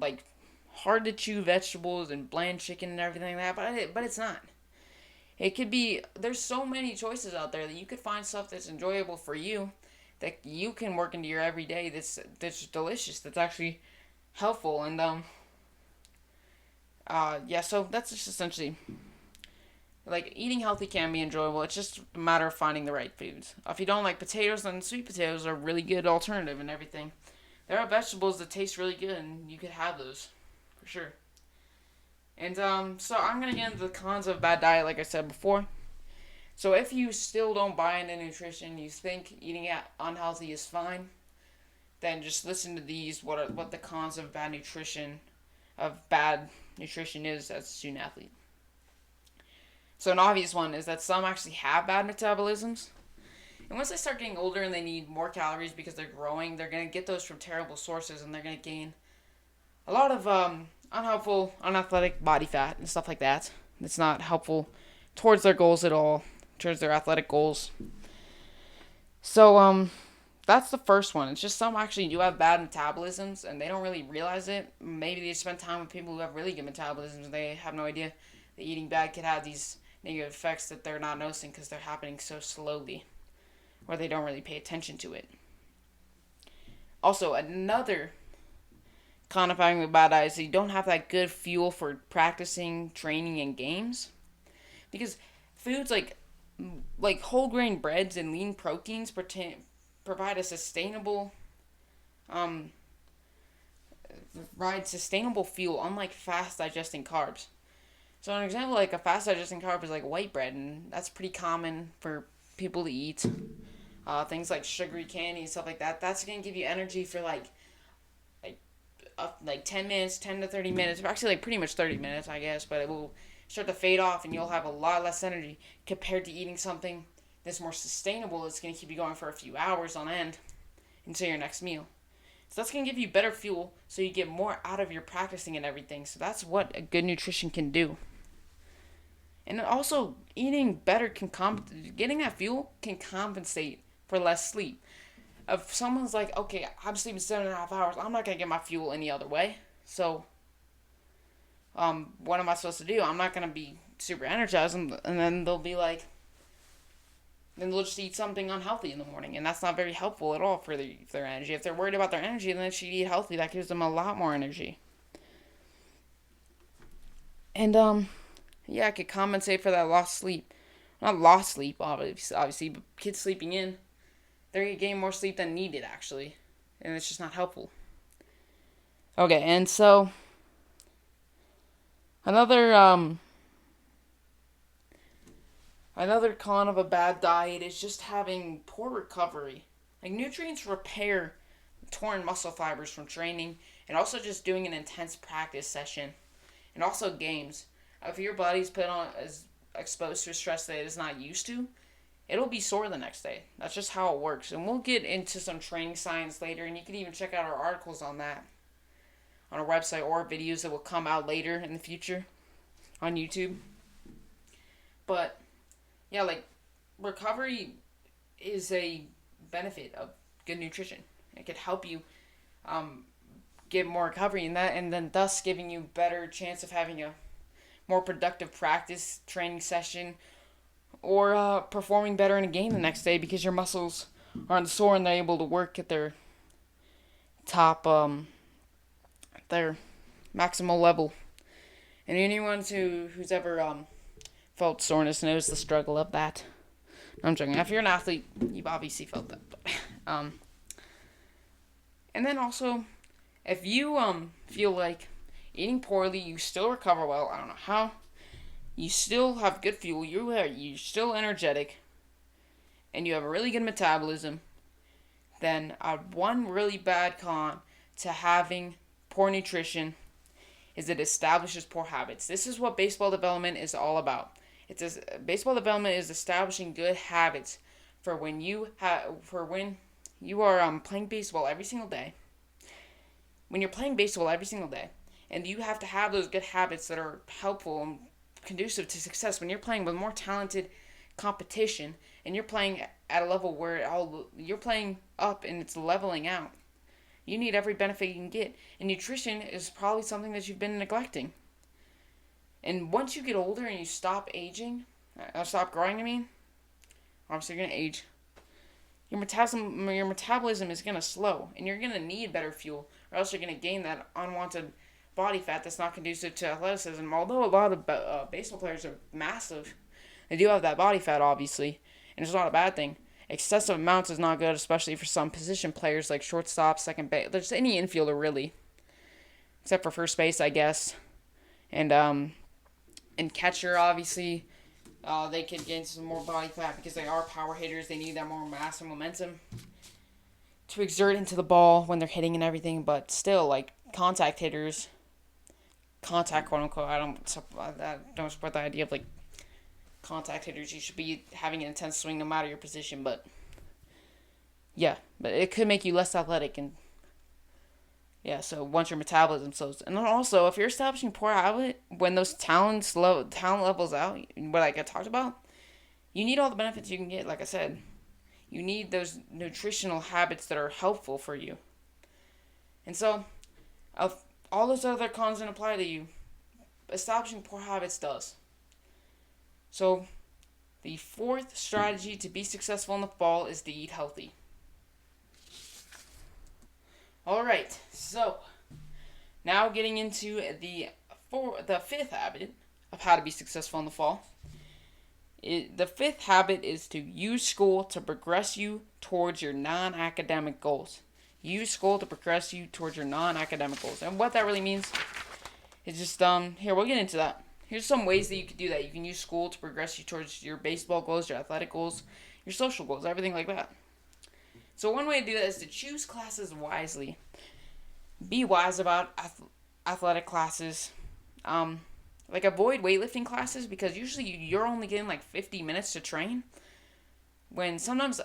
like hard to chew vegetables and bland chicken and everything like that, but it's not. It could be, there's so many choices out there that you could find stuff that's enjoyable for you that you can work into your everyday that's delicious, that's actually helpful. And yeah, so that's just essentially, like, eating healthy can be enjoyable. It's just a matter of finding the right foods. If you don't like potatoes, then sweet potatoes are a really good alternative and everything. There are vegetables that taste really good, and you could have those for sure. And so I'm gonna get into the cons of a bad diet, like I said before. So if you still don't buy into nutrition, you think eating unhealthy is fine, then just listen to these. What the cons of bad nutrition is as a student athlete. So an obvious one is that some actually have bad metabolisms. And once they start getting older and they need more calories because they're growing, they're going to get those from terrible sources, and they're going to gain a lot of unhelpful, unathletic body fat and stuff like that. It's not helpful towards their goals at all, towards their athletic goals. So that's the first one. It's just some actually do have bad metabolisms and they don't really realize it. Maybe they spend time with people who have really good metabolisms and they have no idea that eating bad could have these negative effects that they're not noticing because they're happening so slowly, or they don't really pay attention to it. Also, another con of having a bad diet is that you don't have that good fuel for practicing, training, and games. Because foods like whole grain breads and lean proteins provide a sustainable fuel, unlike fast digesting carbs. So an example, like a fast digesting carb is like white bread, and that's pretty common for people to eat. Things like sugary candy and stuff like that. That's gonna give you energy for like 10 minutes, 10 to 30 minutes. Actually, like pretty much 30 minutes, I guess. But it will start to fade off, and you'll have a lot less energy compared to eating something that's more sustainable. It's gonna keep you going for a few hours on end until your next meal. So that's gonna give you better fuel, so you get more out of your practicing and everything. So that's what a good nutrition can do. And also, eating better getting that fuel can compensate for less sleep. If someone's like, okay, I'm sleeping 7.5 hours, I'm not gonna get my fuel any other way. So, what am I supposed to do? I'm not gonna be super energized, and then they'll be like, then they'll just eat something unhealthy in the morning, and that's not very helpful at all for their energy. If they're worried about their energy, then they should eat healthy. That gives them a lot more energy. And yeah, I could compensate for that lost sleep. Not lost sleep, obviously, but kids sleeping in, they're getting more sleep than needed actually, and it's just not helpful. Okay, and so another another con of a bad diet is just having poor recovery. Like nutrients repair torn muscle fibers from training and also just doing an intense practice session and also games. If your body's put on is exposed to a stress that it is not used to, it'll be sore the next day. That's just how it works. And we'll get into some training science later, and you can even check out our articles on that on our website or videos that will come out later in the future on YouTube. But yeah, like recovery is a benefit of good nutrition. It could help you um, get more recovery in that, and then thus giving you better chance of having a more productive practice training session or performing better in a game the next day because your muscles aren't sore and they're able to work at their top their maximal level. And anyone who's ever felt soreness knows the struggle of that. I'm joking. If you're an athlete, you've obviously felt that. But, and then also, if you feel like eating poorly, you still recover well. I don't know how. You still have good fuel. You're still energetic, and you have a really good metabolism. Then one really bad con to having poor nutrition is it establishes poor habits. This is what baseball development is all about. Baseball development is establishing good habits for when you are playing baseball every single day. When you're playing baseball every single day, and you have to have those good habits that are helpful and conducive to success. When you're playing with more talented competition, and you're playing at a level where you're playing up and it's leveling out, you need every benefit you can get. And nutrition is probably something that you've been neglecting. And once you get older and you stop aging, stop growing, I mean, obviously you're going to age. Your metabolism is going to slow, and you're going to need better fuel, or else you're going to gain that unwanted body fat that's not conducive to athleticism. Although a lot of baseball players are massive, they do have that body fat, obviously, and it's not a bad thing. Excessive amounts is not good, especially for some position players like shortstop, second base. There's any infielder really, except for first base, I guess, and catcher, obviously. They could gain some more body fat because they are power hitters. They need that more mass and momentum to exert into the ball when they're hitting and everything. But still, like contact hitters, contact quote unquote. I don't support the idea of like contact hitters. You should be having an intense swing no matter your position. But yeah, but it could make you less athletic and yeah. So once your metabolism slows, and then also if you're establishing poor habit when those talent levels out, what like I talked about, you need all the benefits you can get. Like I said, you need those nutritional habits that are helpful for you. And so, if all those other cons don't apply to you, establishing poor habits does. So, the fourth strategy to be successful in the fall is to eat healthy. Alright, so now getting into the fifth habit of how to be successful in the fall. The fifth habit is to use school to progress you towards your non-academic goals. Use school to progress you towards your non-academic goals. And what that really means is just, here, we'll get into that. Here's some ways that you can do that. You can use school to progress you towards your baseball goals, your athletic goals, your social goals, everything like that. So one way to do that is to choose classes wisely. Be wise about athletic classes. Like avoid weightlifting classes because usually you're only getting like 50 minutes to train. When sometimes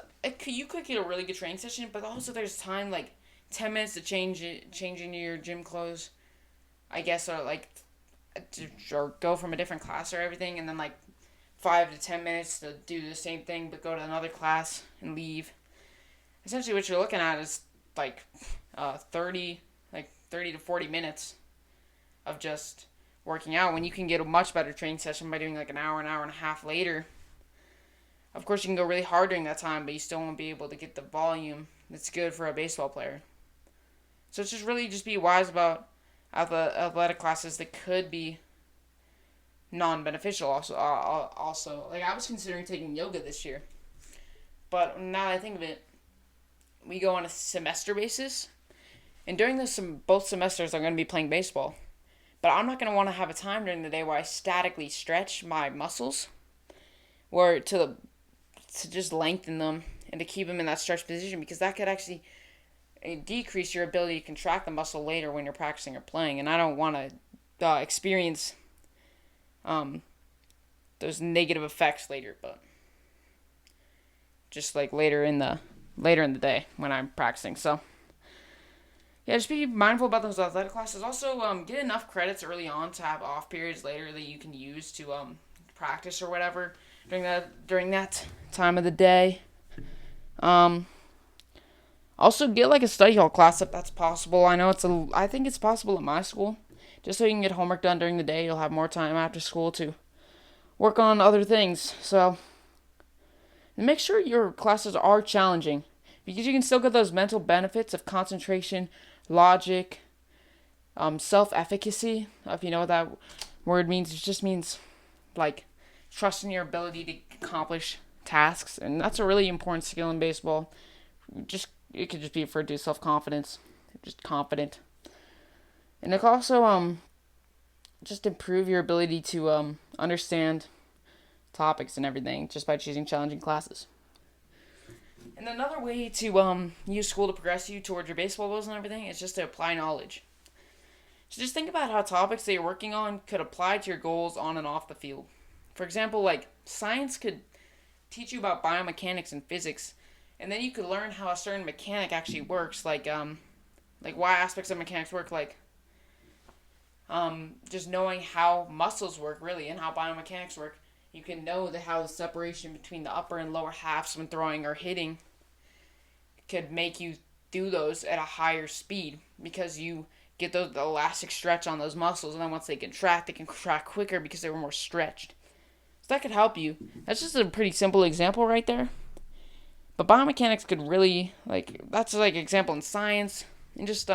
you could get a really good training session, but also there's time like 10 minutes to change into your gym clothes, I guess, or go from a different class or everything, and then like 5 to 10 minutes to do the same thing but go to another class and leave. Essentially, what you're looking at is like 30 to 40 minutes of just working out when you can get a much better training session by doing like an hour and a half later. Of course, you can go really hard during that time, but you still won't be able to get the volume that's good for a baseball player. So it's just really just be wise about athletic classes that could be non-beneficial. Also, like I was considering taking yoga this year, but now that I think of it, we go on a semester basis, and during both semesters I'm going to be playing baseball. But I'm not going to want to have a time during the day where I statically stretch my muscles, where to just lengthen them and to keep them in that stretch position, because that could actually decrease your ability to contract the muscle later when you're practicing or playing. And I don't want to experience those negative effects later, but just like later in the day when I'm practicing. So yeah, just be mindful about those athletic classes. Also, get enough credits early on to have off periods later that you can use to practice or whatever during that time of the day. Also get like a study hall class if that's possible. I think it's possible at my school. Just so you can get homework done during the day, you'll have more time after school to work on other things. So make sure your classes are challenging, because you can still get those mental benefits of concentration, logic, self-efficacy. If you know what that word means, it just means like trusting your ability to accomplish tasks, and that's a really important skill in baseball. It could just be referred to self-confidence, just confident, and it can also just improve your ability to understand topics and everything just by choosing challenging classes. And another way to use school to progress you towards your baseball goals and everything is just to apply knowledge. So just think about how topics that you're working on could apply to your goals on and off the field. For example, like science could teach you about biomechanics and physics, and then you could learn how a certain mechanic actually works, like why aspects of mechanics work, like just knowing how muscles work really and how biomechanics work. You can know how the separation between the upper and lower halves when throwing or hitting could make you do those at a higher speed, because you get the elastic stretch on those muscles, and then once they can contract quicker because they were more stretched. So that could help you. That's just a pretty simple example right there. But biomechanics could really, that's like example in science, and just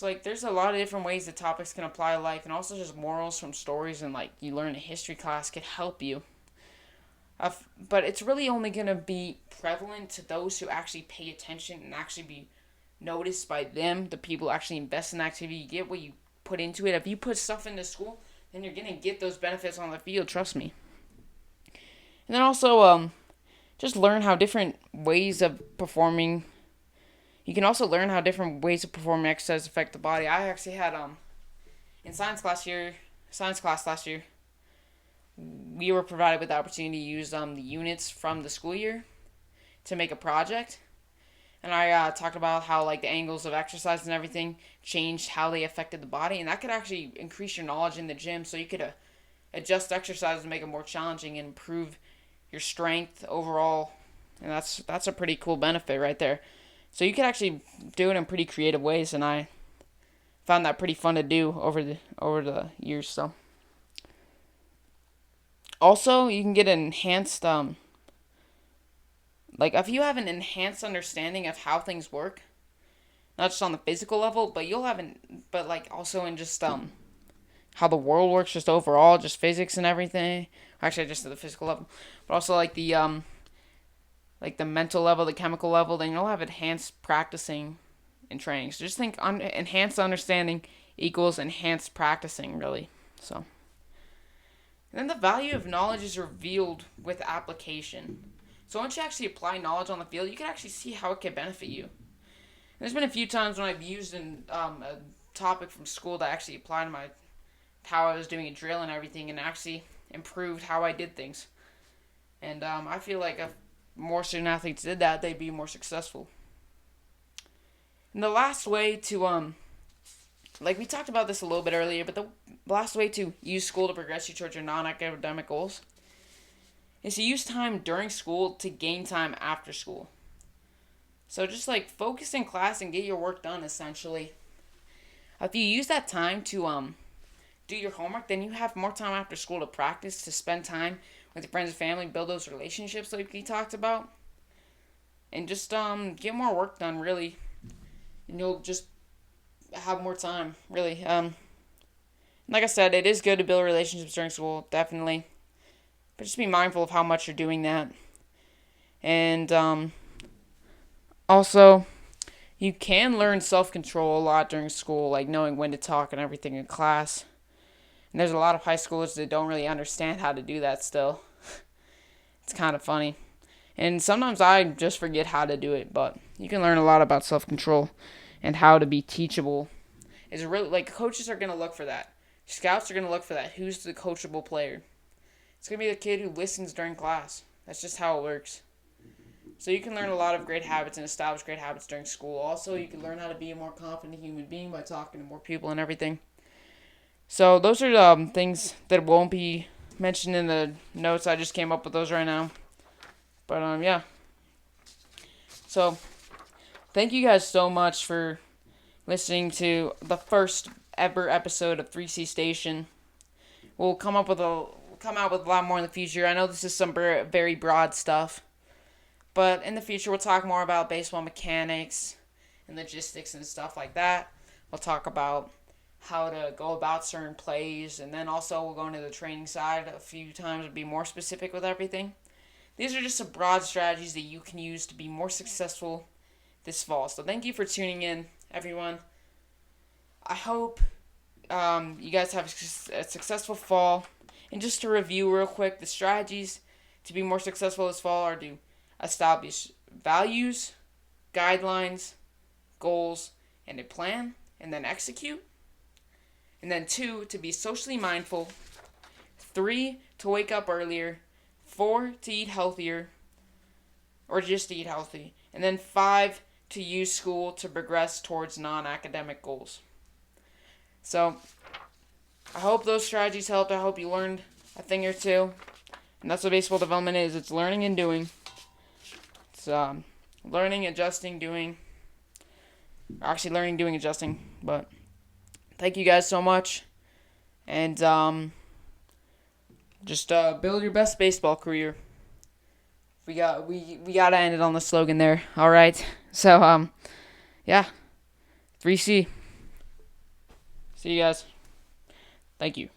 like there's a lot of different ways that topics can apply to life, and also just morals from stories and like you learn in history class could help you. But it's really only going to be prevalent to those who actually pay attention and actually be noticed by them, the people who actually invest in the activity. You get what you put into it. If you put stuff into school, then you're going to get those benefits on the field, trust me. And then also just learn how different ways of performing. You can also learn how different ways of performing exercise affect the body. I actually had in science class last year, we were provided with the opportunity to use the units from the school year to make a project. And I talked about how like the angles of exercise and everything changed how they affected the body, and that could actually increase your knowledge in the gym. So you could adjust exercise to make it more challenging and improve your strength overall, and that's a pretty cool benefit right there. So you could actually do it in pretty creative ways, and I found that pretty fun to do over the years. So also you can get an enhanced if you have an enhanced understanding of how things work, not just on the physical level, but also in just how the world works, just overall, just physics and everything. Actually, just at the physical level, but also like the mental level, the chemical level. Then you'll have enhanced practicing and training. So just think enhanced understanding equals enhanced practicing, really. So, and then the value of knowledge is revealed with application. So once you actually apply knowledge on the field, you can actually see how it can benefit you. And there's been a few times when I've used a topic from school that actually applied to how I was doing a drill and everything, and actually improved how I did things. And I feel like if more student athletes did that, they'd be more successful. And the last way to we talked about this a little bit earlier, but the last way to use school to progress you towards your non-academic goals is to use time during school to gain time after school. So just focus in class and get your work done, essentially. If you use that time to do your homework, then you have more time after school to practice, to spend time with your friends and family, build those relationships like we talked about, and just get more work done really, and you'll just have more time really. Like I said, it is good to build relationships during school, definitely, but just be mindful of how much you're doing that, and also you can learn self control a lot during school, like knowing when to talk and everything in class. And there's a lot of high schoolers that don't really understand how to do that still. It's kind of funny. And sometimes I just forget how to do it, but you can learn a lot about self control and how to be teachable. It's really like coaches are going to look for that. Scouts are going to look for that. Who's the coachable player? It's going to be the kid who listens during class. That's just how it works. So you can learn a lot of great habits and establish great habits during school. Also, you can learn how to be a more confident human being by talking to more people and everything. So those are things that won't be mentioned in the notes. I just came up with those right now. But yeah. So thank you guys so much for listening to the first ever episode of 3C Station. We'll come out with a lot more in the future. I know this is some very broad stuff, but in the future we'll talk more about baseball mechanics and logistics and stuff like that. We'll talk about how to go about certain plays, and then also we'll go into the training side a few times and be more specific with everything. These are just some broad strategies that you can use to be more successful this fall. So thank you for tuning in, everyone. I hope you guys have a successful fall. And just to review real quick, the strategies to be more successful this fall are to establish values, guidelines, goals, and a plan, and then execute. And then 2, to be socially mindful. 3, to wake up earlier. 4, to eat healthier, or just to eat healthy. And then 5, to use school to progress towards non-academic goals. So, I hope those strategies helped. I hope you learned a thing or two. And that's what baseball development is. It's learning and doing. It's learning, adjusting, doing. Actually, learning, doing, adjusting. But thank you guys so much. And just build your best baseball career. We gotta end it on the slogan there. All right. So yeah, 3C. See you guys. Thank you.